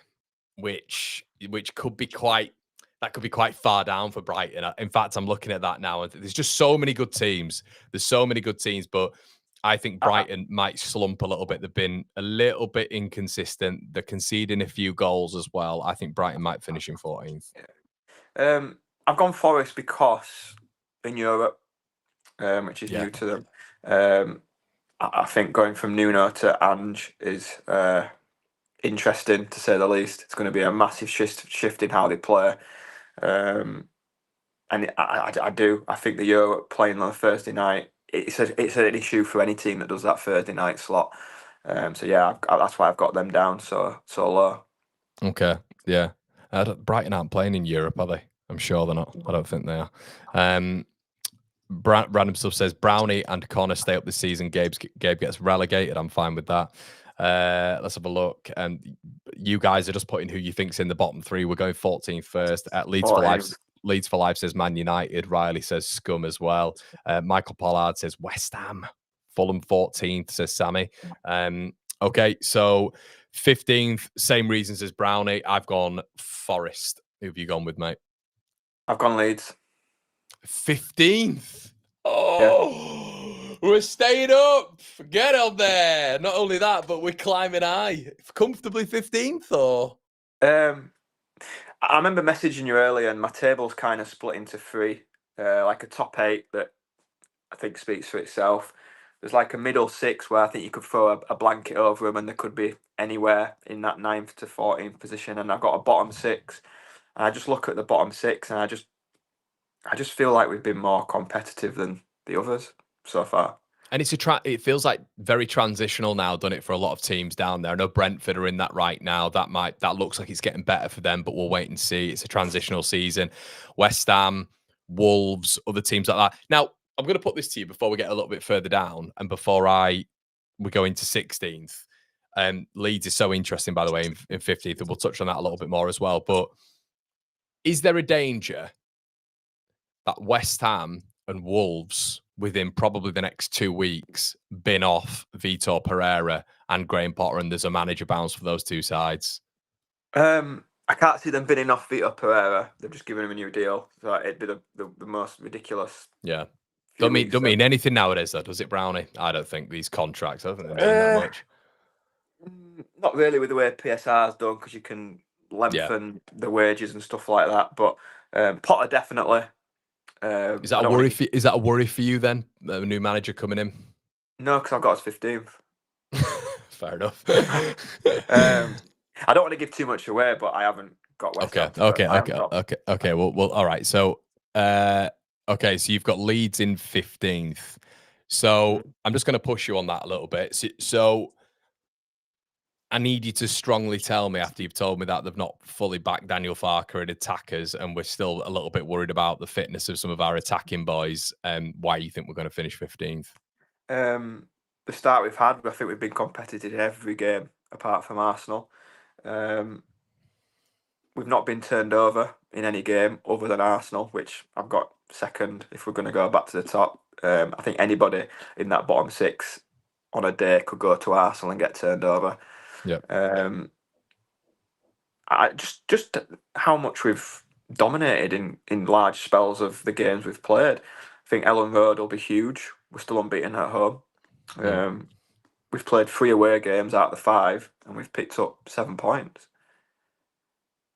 which could be quite far down for Brighton. In fact, I'm looking at that now, and there's just so many good teams. There's so many good teams, but I think Brighton might slump a little bit. They've been a little bit inconsistent. They're conceding a few goals as well. I think Brighton might finish in 14th. I've gone Forest because in Europe, which is new to them. I think going from Nuno to Ange is interesting, to say the least. It's going to be a massive shift in how they play. And I do. I think the Europe playing on a Thursday night, it's an issue for any team that does that Thursday night slot. So yeah, that's why I've got them down so low. Okay, yeah. Brighton aren't playing in Europe, are they? I'm sure they're not. I don't think they are. Random stuff says Brownie and Connor stay up this season. Gabe gets relegated. I'm fine with that. Let's have a look. And you guys are just putting who you think's in the bottom three. We're going 14th first. At Leeds for Life. Leeds for Life says Man United. Riley says Scum as well. Michael Pollard says West Ham. Fulham 14th, says Sammy. Okay, so 15th, same reasons as Brownie. I've gone Forest. Who have you gone with, mate? I've gone Leeds. 15th. Oh, yeah. We're staying up. Get up there. Not only that, but we're climbing high. Comfortably 15th, or? I remember messaging you earlier, and my table's kind of split into three, like a top 8 that I think speaks for itself. there's like a middle six where I think you could throw a blanket over them and they could be anywhere in that 9th to 14th position. And I've got a bottom six. And I just look at the bottom six and I just feel like we've been more competitive than the others so far. And it feels like very transitional now, done it for a lot of teams down there. I know Brentford are in that right now. That looks like it's getting better for them, but we'll wait and see. It's a transitional season. West Ham, Wolves, other teams like that. Now, I'm going to put this to you before we get a little bit further down and before we go into 16th. Leeds is so interesting, by the way, in 15th, and we'll touch on that a little bit more as well. But is there a danger that West Ham and Wolves, within probably the next 2 weeks, bin off Vitor Pereira and Graham Potter, and there's a manager bounce for those two sides? I can't see them binning off Vitor Pereira. They've just given him a new deal. So it'd be the most ridiculous. Yeah. Don't mean anything nowadays, though, does it, Brownie? I don't think these contracts, I don't think they mean that much. Not really with the way PSR's done, because you can lengthen the wages and stuff like that. But Potter definitely. Is that a worry for you then? A new manager coming in? No, because I've got his 15th. Fair enough. I don't want to give too much away, but I haven't got West Ham. Okay. Well, all right. So, so you've got Leeds in 15th. So I'm just going to push you on that a little bit. So I need you to strongly tell me, after you've told me that they've not fully backed Daniel Farke and attackers, and we're still a little bit worried about the fitness of some of our attacking boys, why you think we're going to finish 15th? The start we've had, I think we've been competitive in every game apart from Arsenal. We've not been turned over in any game other than Arsenal, which I've got second if we're going to go back to the top. I think anybody in that bottom six on a day could go to Arsenal and get turned over. Yeah. I just how much we've dominated in large spells of the games we've played. I think Ellen Road will be huge. We're still unbeaten at home. We've played 3 away games out of the 5, and we've picked up 7 points.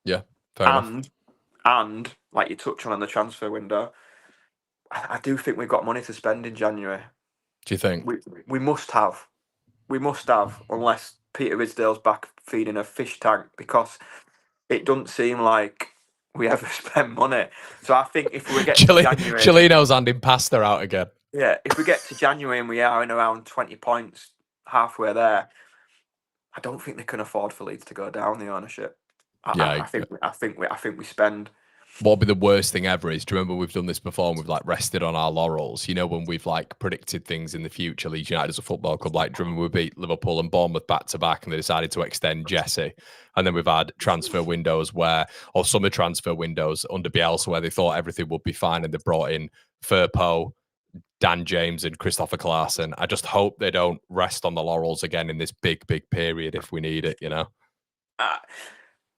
Yeah, fair enough. And like you touched on in the transfer window, I do think we've got money to spend in January. Do you think? We must have. We must have, unless Peter Ridsdale's back feeding a fish tank, because it doesn't seem like we ever spend money. So I think if we get to January... Chilino's handing pasta out again. Yeah, if we get to January and we are in around 20 points, halfway there, I don't think they can afford for Leeds to go down the ownership. I think we spend. What would be the worst thing ever is, do you remember we've done this before and we've like rested on our laurels? You know, when we've like predicted things in the future, Leeds United as a football club, like, do you remember we beat Liverpool and Bournemouth back to back and they decided to extend Jesse? And then we've had transfer windows or summer transfer windows under Bielsa where they thought everything would be fine and they brought in Firpo, Dan James and Christopher Claassen. I just hope they don't rest on the laurels again in this big period if we need it, you know?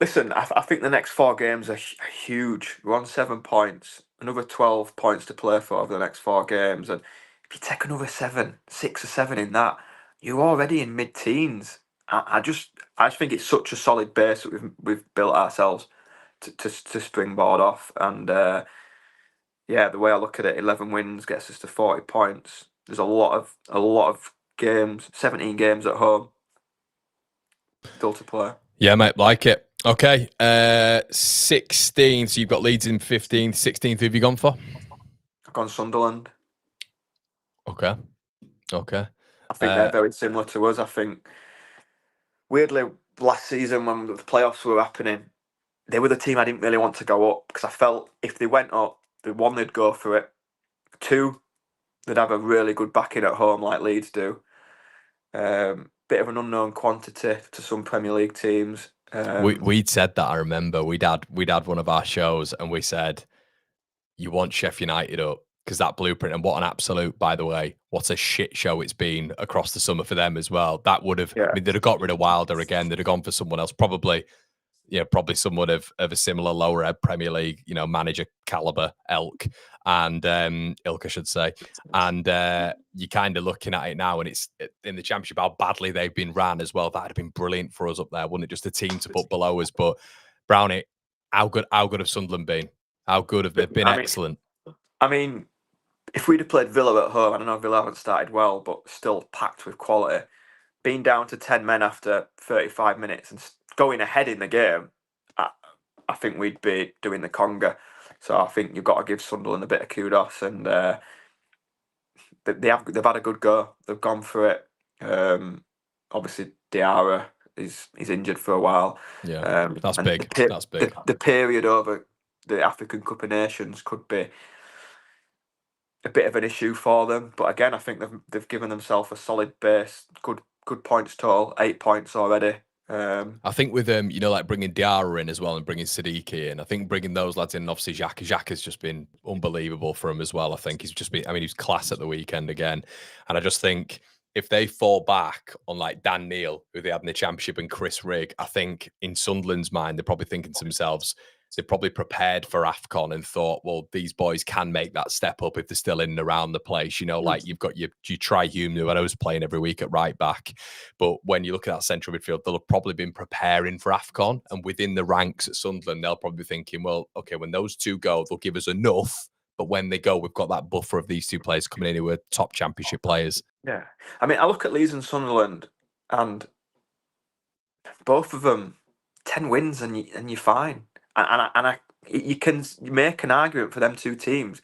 Listen, I think the next 4 games are huge. We're on 7 points, another 12 points to play for over the next 4 games. And if you take another 6 or 7 in that, you're already in mid-teens. I just think it's such a solid base that we've built ourselves to springboard off. And yeah, the way I look at it, 11 wins gets us to 40 points. There's a lot of games, 17 games at home still to play. Yeah, mate, like it. Okay, 16. So you've got Leeds in 15th. 16th, who have you gone for? I've gone Sunderland. Okay. I think they're very similar to us. I think, weirdly, last season when the playoffs were happening, they were the team I didn't really want to go up because I felt if they went up, one, they'd go for it. 2, they'd have a really good backing at home like Leeds do. Bit of an unknown quantity to some Premier League teams. We'd said that, I remember. We'd had one of our shows and we said, you want Sheffield United up because that blueprint, and what an absolute, by the way, what a shit show it's been across the summer for them as well. That would have, I mean, they'd have got rid of Wilder again. They'd have gone for someone else, probably someone of a similar lower ed Premier League, manager caliber ilk, I should say. And you're kind of looking at it now, and it's in the Championship how badly they've been ran as well. That'd have been brilliant for us up there, wouldn't it? Just a team to put below us. But Brownie, how good have Sunderland been? How good have they been? Excellent. I mean, if we'd have played Villa at home, I don't know, Villa haven't started well, but still packed with quality. Being down to 10 men after 35 minutes and going ahead in the game, I think we'd be doing the conga. So I think you've got to give Sunderland a bit of kudos, and they've had a good go. They've gone for it. Obviously, Diarra is injured for a while. Yeah, that's big. That's big. The period over the African Cup of Nations could be a bit of an issue for them. But again, I think they've given themselves a solid base. Good points total, 8 points already. I think with like bringing Diarra in as well and bringing Siddiqui in, I think bringing those lads in, and obviously Xhaka has just been unbelievable for him as well. I think he's just been, he was class at the weekend again. And I just think if they fall back on like Dan Neil, who they had in the Championship, and Chris Rigg, I think in Sunderland's mind, they're probably thinking to themselves, they probably prepared for AFCON and thought, well, these boys can make that step up if they're still in and around the place. Like you've got your Tri-Hume, who I know is playing every week at right back. But when you look at that central midfield, they'll have probably been preparing for AFCON. And within the ranks at Sunderland, they'll probably be thinking, well, okay, when those two go, they'll give us enough. But when they go, we've got that buffer of these two players coming in who are top Championship players. Yeah. I mean, I look at Leeds and Sunderland, and both of them 10 wins and you're fine. And you can make an argument for them two teams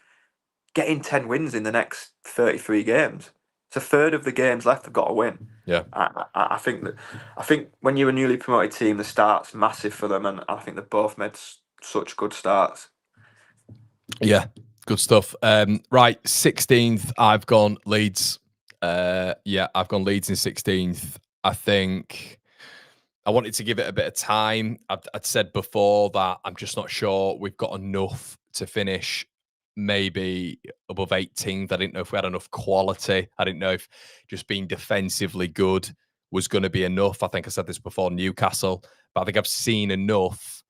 getting 10 wins in the next 33 games. It's a third of the games left they've got to win. Yeah. I think when you're a newly promoted team, the start's massive for them, and I think they've both made such good starts. Yeah, good stuff. Right, 16th, I've gone Leeds. I've gone Leeds in 16th. I think I wanted to give it a bit of time. I'd said before that I'm just not sure we've got enough to finish maybe above 18th. I didn't know if we had enough quality. I didn't know if just being defensively good was going to be enough. I think I said this before Newcastle, but I think I've seen enough,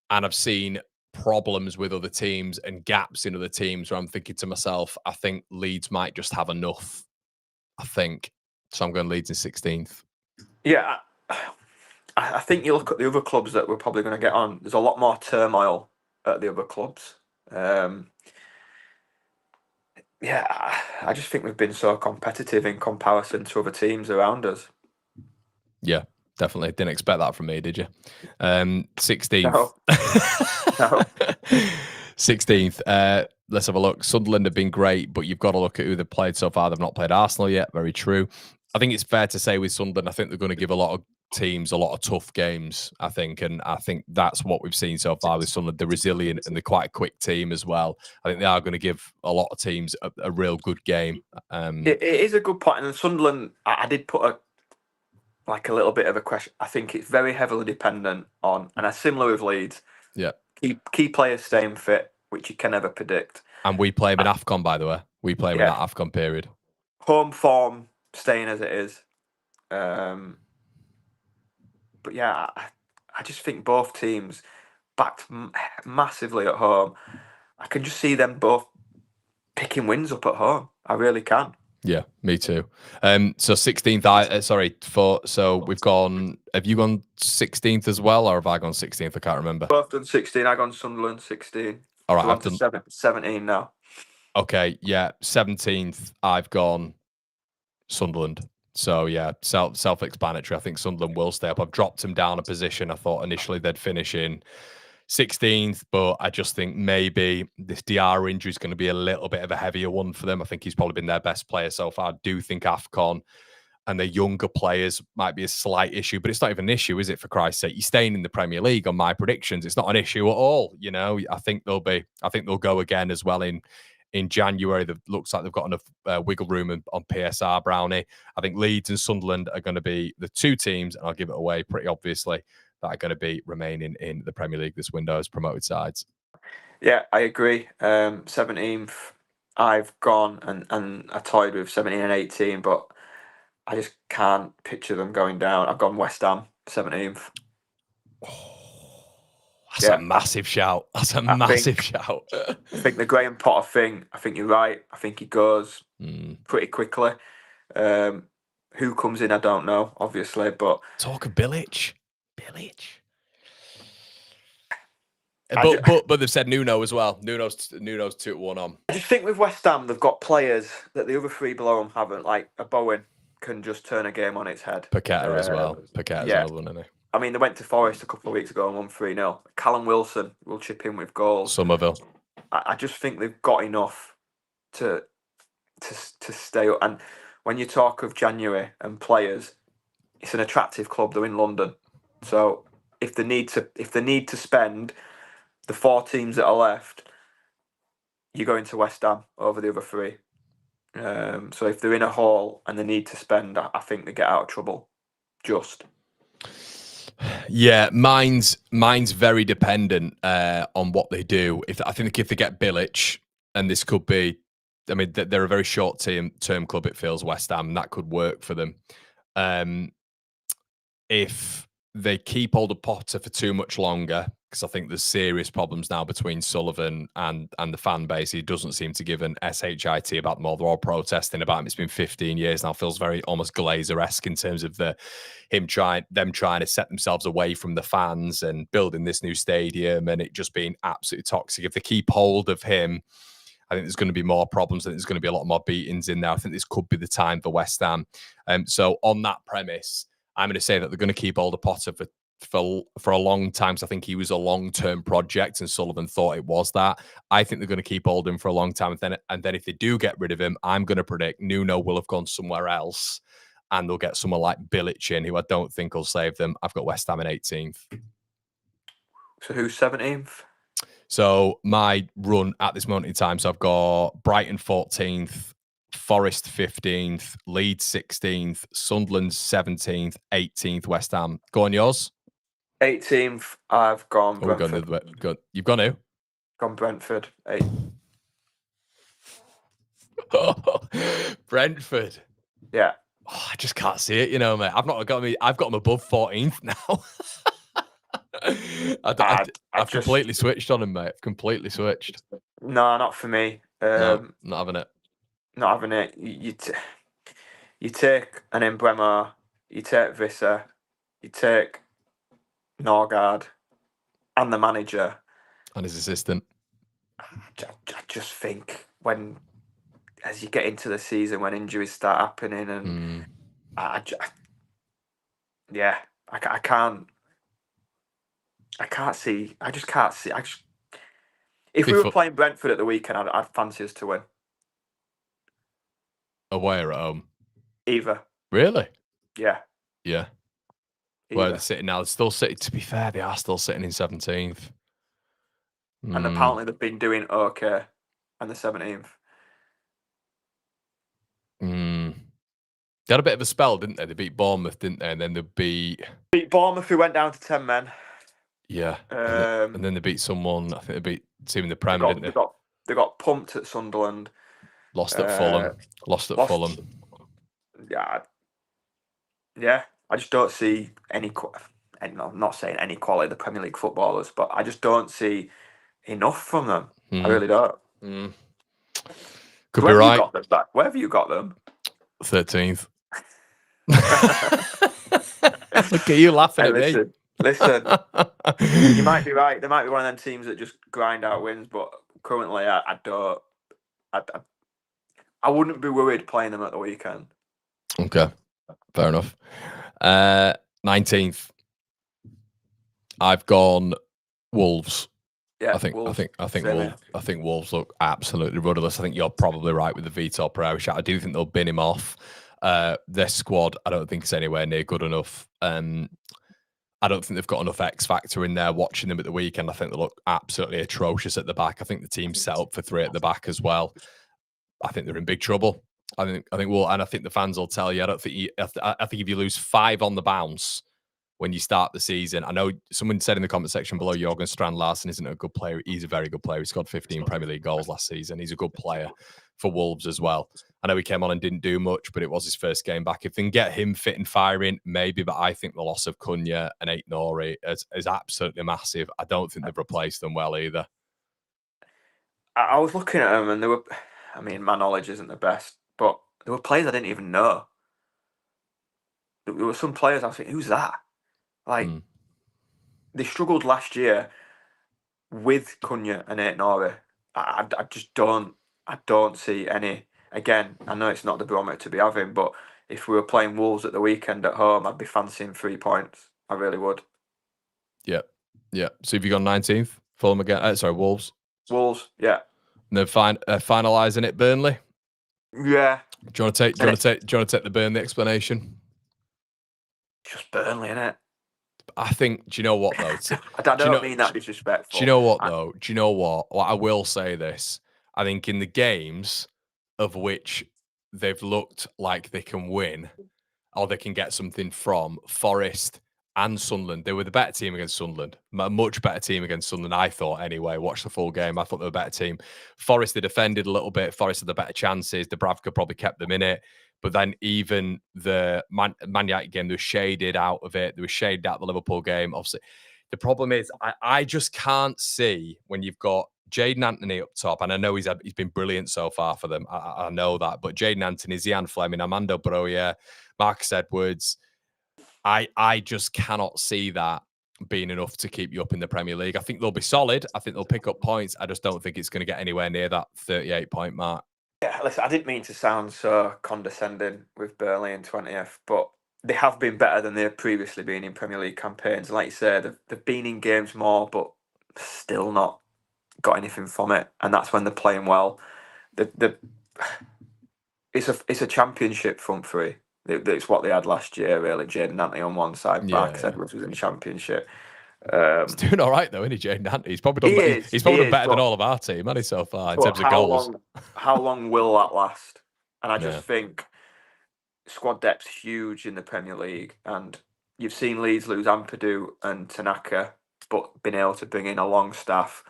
and I've seen problems with other teams and gaps in other teams where I'm thinking to myself, I think Leeds might just have enough. I think. So I'm going Leeds in 16th. Yeah, I think you look at the other clubs that we're probably going to get on, there's a lot more turmoil at the other clubs. I just think we've been so competitive in comparison to other teams around us. Yeah, definitely. Didn't expect that from me, did you? 16th. No. 16th. Let's have a look. Sunderland have been great, but you've got to look at who they've played so far. They've not played Arsenal yet. Very true. I think it's fair to say with Sunderland, I think they're going to give a lot of teams a lot of tough games, I think. And I think that's what we've seen so far with Sunderland. They're resilient and they're quite a quick team as well. I think they are going to give a lot of teams a real good game. It is a good point. And Sunderland, I did put a little bit of a question. I think it's very heavily dependent on, and are similar with Leeds, key players staying fit, which you can never predict. And we play them in AFCON, by the way. We play them in that AFCON period. Home form staying as it is. But yeah, I just think both teams backed massively at home. I can just see them both picking wins up at home. I really can. Yeah, me too. So 16th, so we've gone, have you gone 16th as well, or have I gone 16th? I can't remember. Both done 16. I gone Sunderland 16. All right, I've done 17 now. Okay, yeah, 17th, I've gone Sunderland. So yeah, self-explanatory. I think Sunderland will stay up. I've dropped them down a position. I thought initially they'd finish in 16th, but I just think maybe this Diarra injury is going to be a little bit of a heavier one for them. I think he's probably been their best player so far. I do think AFCON and the younger players might be a slight issue, but it's not even an issue, is it, for Christ's sake? You're staying in the Premier League on my predictions. It's not an issue at all. I think they'll go again as well in January. That looks like they've got enough wiggle room on PSR, Brownie. I think Leeds and Sunderland are going to be the two teams, and I'll give it away pretty obviously, that are going to be remaining in the Premier League this window as promoted sides. Yeah, I agree. 17th, I've gone and I toyed with 17 and 18, but I just can't picture them going down. I've gone West Ham, 17th. That's a massive shout. That's a massive shout. I think the Graham Potter thing, I think you're right. I think he goes pretty quickly. Who comes in, I don't know, obviously, but... Talk of Bilic. But they've said Nuno as well. Nuno's 2-1 on. I just think with West Ham, they've got players that the other three below them haven't. Like a Bowen can just turn a game on its head. Paqueta as well. Paqueta's another one, isn't he? I mean, they went to Forest a couple of weeks ago and won 3-0. Callum Wilson will chip in with goals. Somerville. I just think they've got enough to stay up. And when you talk of January and players, it's an attractive club. They're in London, so if they need to spend the 4 teams that are left, you're going to West Ham over the other 3. So if they're in a hole and they need to spend, I think they get out of trouble. Just. Yeah, mine's very dependent on what they do. I think if they get Bilic, and this could be, I mean, they're a very short-term club. It feels West Ham, and that could work for them. If they keep hold of Potter for too much longer, because I think there's serious problems now between Sullivan and the fan base. He doesn't seem to give an shit about them, or they're all protesting about him. It's been 15 years now. Feels very almost Glazer-esque in terms of them trying to set themselves away from the fans and building this new stadium, and it just being absolutely toxic. If they keep hold of him, I think there's going to be more problems. I think there's going to be a lot more beatings in there. I think this could be the time for West Ham. So on that premise, I'm going to say that they're going to keep hold of Potter for a long time. So I think he was a long-term project, and Sullivan thought it was that. I think they're going to keep hold of him for a long time. And then if they do get rid of him, I'm going to predict Nuno will have gone somewhere else, and they'll get someone like Bilic in, who I don't think will save them. I've got West Ham in 18th. So who's 17th? So my run at this moment in time, so I've got Brighton 14th, Forest 15th, Leeds 16th, Sunderland 17th, 18th, West Ham. Go on yours. 18th, I've gone Brentford. You've gone who? Gone Brentford. 8. Brentford. Yeah. Oh, I just can't see it, mate. I've got them above 14th now. I've completely switched on him, mate. I've completely switched. No, not for me. No, not having it. Not having it. You take an Embremo, you take Visser, you take Norgard, and the manager. And his assistant. I just think as you get into the season, when injuries start happening, and I can't see. If we were playing Brentford at the weekend, I'd fancy us to win. Away or at home? Either. Really? Yeah. Yeah. Where are they sitting now? They're still sitting. To be fair, they are still sitting in 17th. And apparently they've been doing okay, and the 17th. They had a bit of a spell, didn't they? They beat Bournemouth, didn't they? And then they beat Bournemouth, who went down to 10 men. Yeah. And then they beat someone. I think they beat a team in the Prem, didn't they? They got pumped at Sunderland. Lost at Fulham. Fulham. Yeah. I just don't see any. And I'm not saying any quality of the Premier League footballers, but I just don't see enough from them. I really don't. Could be right. Where have you got them? 13th. Look at you laughing at me. Listen, you might be right. There might be one of them teams that just grind out wins, but currently I don't. I wouldn't be worried playing them at the weekend. Okay, fair enough. 19th, I've gone Wolves. Yeah, I think Wolves look absolutely rudderless. I think you're probably right with the Vitor Perri shot. I do think they'll bin him off. Their squad, I don't think it's anywhere near good enough. I don't think they've got enough X factor in there. Watching them at the weekend, I think they look absolutely atrocious at the back. I think the team's set up for 3 at the back as well. I think they're in big trouble. I think the fans will tell you. I think if you lose 5 on the bounce when you start the season, I know someone said in the comment section below, Jorgen Strand Larsen isn't a good player. He's a very good player. He scored 15 Premier League goals last season. He's a good player for Wolves as well. I know he came on and didn't do much, but it was his first game back. If they can get him fit and firing, maybe. But I think the loss of Cunha and Aït-Nouri is absolutely massive. I don't think they've replaced them well either. I was looking at them, and my knowledge isn't the best, but there were players I didn't even know. There were some players I was thinking, who's that? They struggled last year. with Cunha and Aït-Nouri, I just don't see any. Again, I know it's not the barometer to be having, but if we were playing Wolves at the weekend at home, I'd be fancying 3 points. I really would. Yeah. So have you gone 19th? Fulham again? Sorry, Wolves. Wolves, yeah. And then finalising it, Burnley. Yeah. Do you want to take the Burnley explanation? Just Burnley, innit? I think. Do you know what though? I don't mean that disrespectful. Do you know what though? Do you know what? Well, I will say this. I think in the games of which they've looked like they can win or they can get something from, Forest and Sunderland, they were the better team against Sunderland. A much better team against Sunderland, I thought, anyway. Watch the full game. I thought they were a better team. Forest, they defended a little bit. Forest had the better chances. Dubravka probably kept them in it. But then even the Man United game, they were shaded out of it. They were shaded out of the Liverpool game. Obviously, the problem is I just can't see when you've got Jadon Anthony up top, and I know he's been brilliant so far for them. I know that. But Jadon Anthony, Zian Fleming, Armando Broja, Marcus Edwards, I just cannot see that being enough to keep you up in the Premier League. I think they'll be solid. I think they'll pick up points. I just don't think it's going to get anywhere near that 38-point mark. Yeah, listen, I didn't mean to sound so condescending with Burnley in 20th, but they have been better than they've previously been in Premier League campaigns. Like you said, they've been in games more, but still not got anything from it. And that's when they're playing well. It's a championship front three. It's what they had last year, really. Jadon Anthony on one side, Marcus Edwards was in the championship. He's doing all right though, isn't he, Jadon Anthony? He's probably done better than all of our team, hasn't he, so far, in terms of goals. How long will that last? And I just think squad depth's huge in the Premier League, and you've seen Leeds lose Ampadu and Tanaka, but been able to bring in a long staff,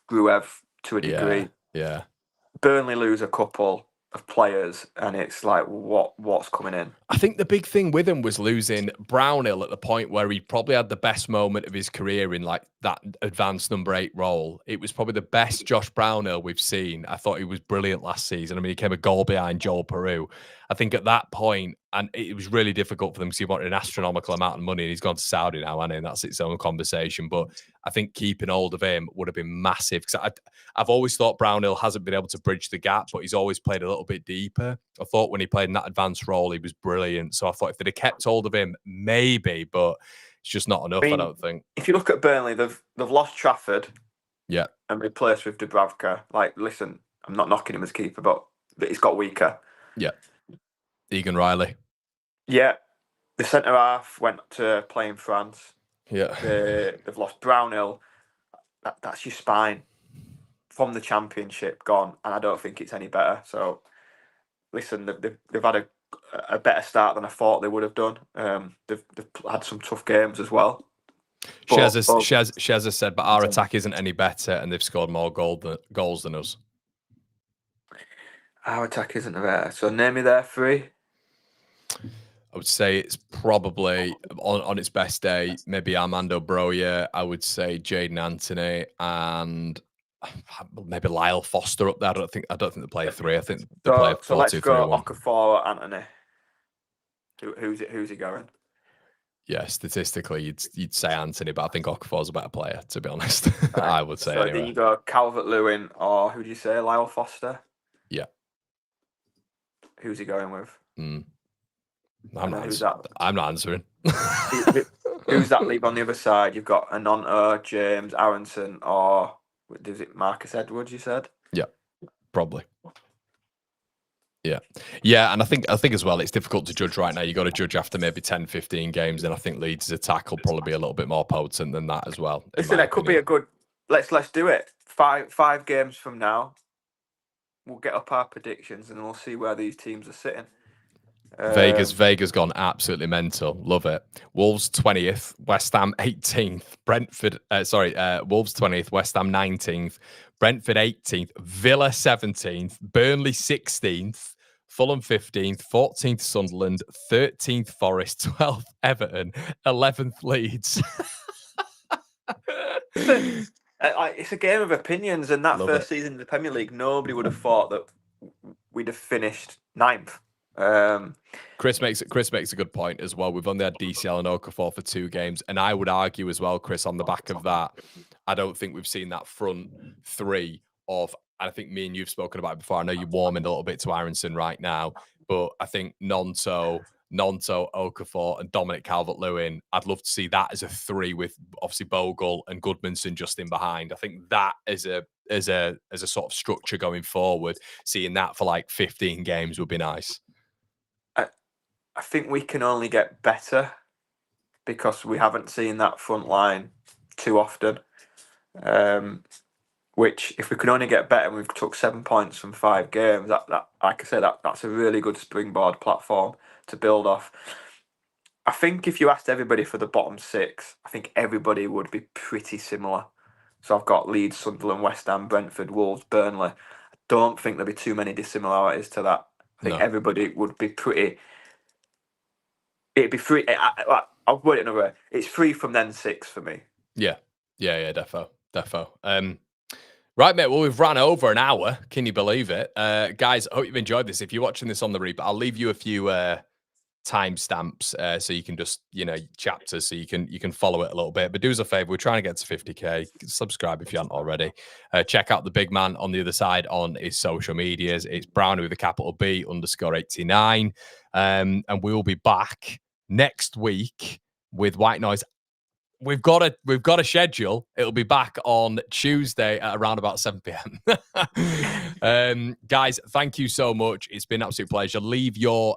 Gruev to a degree. Yeah. Burnley lose a couple of players, and it's like, what's coming in? I think the big thing with him was losing Brownhill at the point where he probably had the best moment of his career in like that advanced number 8 role. It was probably the best Josh Brownhill we've seen. I thought he was brilliant last season. I mean, he came a goal behind Joel Peru. I think at that point, and it was really difficult for them because he wanted an astronomical amount of money, and he's gone to Saudi now, and that's its own conversation. But I think keeping hold of him would have been massive, because I've always thought Brownhill hasn't been able to bridge the gap, but he's always played a little bit deeper. I thought when he played in that advanced role, he was brilliant. So I thought if they'd have kept hold of him, maybe, but it's just not enough, I don't think. If you look at Burnley, they've lost Trafford, and replaced with Dubravka. Like, listen, I'm not knocking him as keeper, but he's got weaker. Yeah. Egan Riley. Yeah. The centre half went to play in France. Yeah. They've lost Brownhill. That's your spine from the Championship gone, and I don't think it's any better. So, listen, they've had a better start than I thought they would have done. They've had some tough games as well. Shaz said, but our attack isn't any better, and they've scored more goals than us. Our attack isn't better. So name me their 3. I would say it's probably on its best day, maybe Armando Broja. I would say Jadon Anthony and maybe Lyle Foster up there. I don't think they play 3. I think they play 4-2-3-1. So let's go Okafor, Anthony. Who's he going? Yeah, statistically, you'd say Anthony, but I think Okafor's a better player, to be honest. Right. I would say. So anyway. Then you go Calvert-Lewin, or who do you say, Lyle Foster? Yeah. Who's he going with? I'm not answering. Who's that leave on the other side? You've got Anonto, James, Aronson, or is it Marcus Edwards, you said? Yeah, probably. Yeah, and I think as well, it's difficult to judge right now. You got to judge after maybe 10, 15 games, and I think Leeds' attack will probably be a little bit more potent than that as well. Listen, it could be a good. Let's do it. Five games from now, we'll get up our predictions, and we'll see where these teams are sitting. Vega's gone absolutely mental. Love it. Wolves 20th, West Ham 18th, Wolves 20th, West Ham 19th, Brentford 18th, Villa 17th, Burnley 16th, Fulham 15th, 14th Sunderland, 13th Forest, 12th Everton, 11th Leeds. It's a game of opinions, and that first season in the Premier League, nobody would have thought that we'd have finished 9th. Chris makes a good point as well. We've only had DCL and Okafor for 2 games, and I would argue as well, Chris, on the back of that, I don't think we've seen that front three of, and I think me and you've spoken about it before. I know you're warming a little bit to Aronson right now, but I think Nonto, Okafor, and Dominic Calvert-Lewin, I'd love to see that as a three with obviously Bogle and Goodmanson just in behind. I think that as a sort of structure going forward, seeing that for like 15 games would be nice. I think we can only get better because we haven't seen that front line too often. Which, if we can only get better, we've took 7 points from 5 games. That like I said, that's a really good springboard platform to build off. I think if you asked everybody for the bottom 6, I think everybody would be pretty similar. So I've got Leeds, Sunderland, West Ham, Brentford, Wolves, Burnley. I don't think there'll be too many dissimilarities to that. I think everybody would be pretty. It'd be free. I'll put it another way. It's 3 from then 6 for me. Yeah, defo. Right, mate. Well, we've ran over an hour. Can you believe it? Guys, I hope you've enjoyed this. If you're watching this on the replay, I'll leave you a few timestamps so you can just, chapters, so you can follow it a little bit. But do us a favor, we're trying to get to 50k. Subscribe if you haven't already. Check out the big man on the other side on his social medias. It's Brownie with a capital B _89. And we'll be back next week with White Noise. We've got a schedule. It'll be back on Tuesday at around about 7 p.m. Guys, thank you so much. It's been an absolute pleasure. Leave your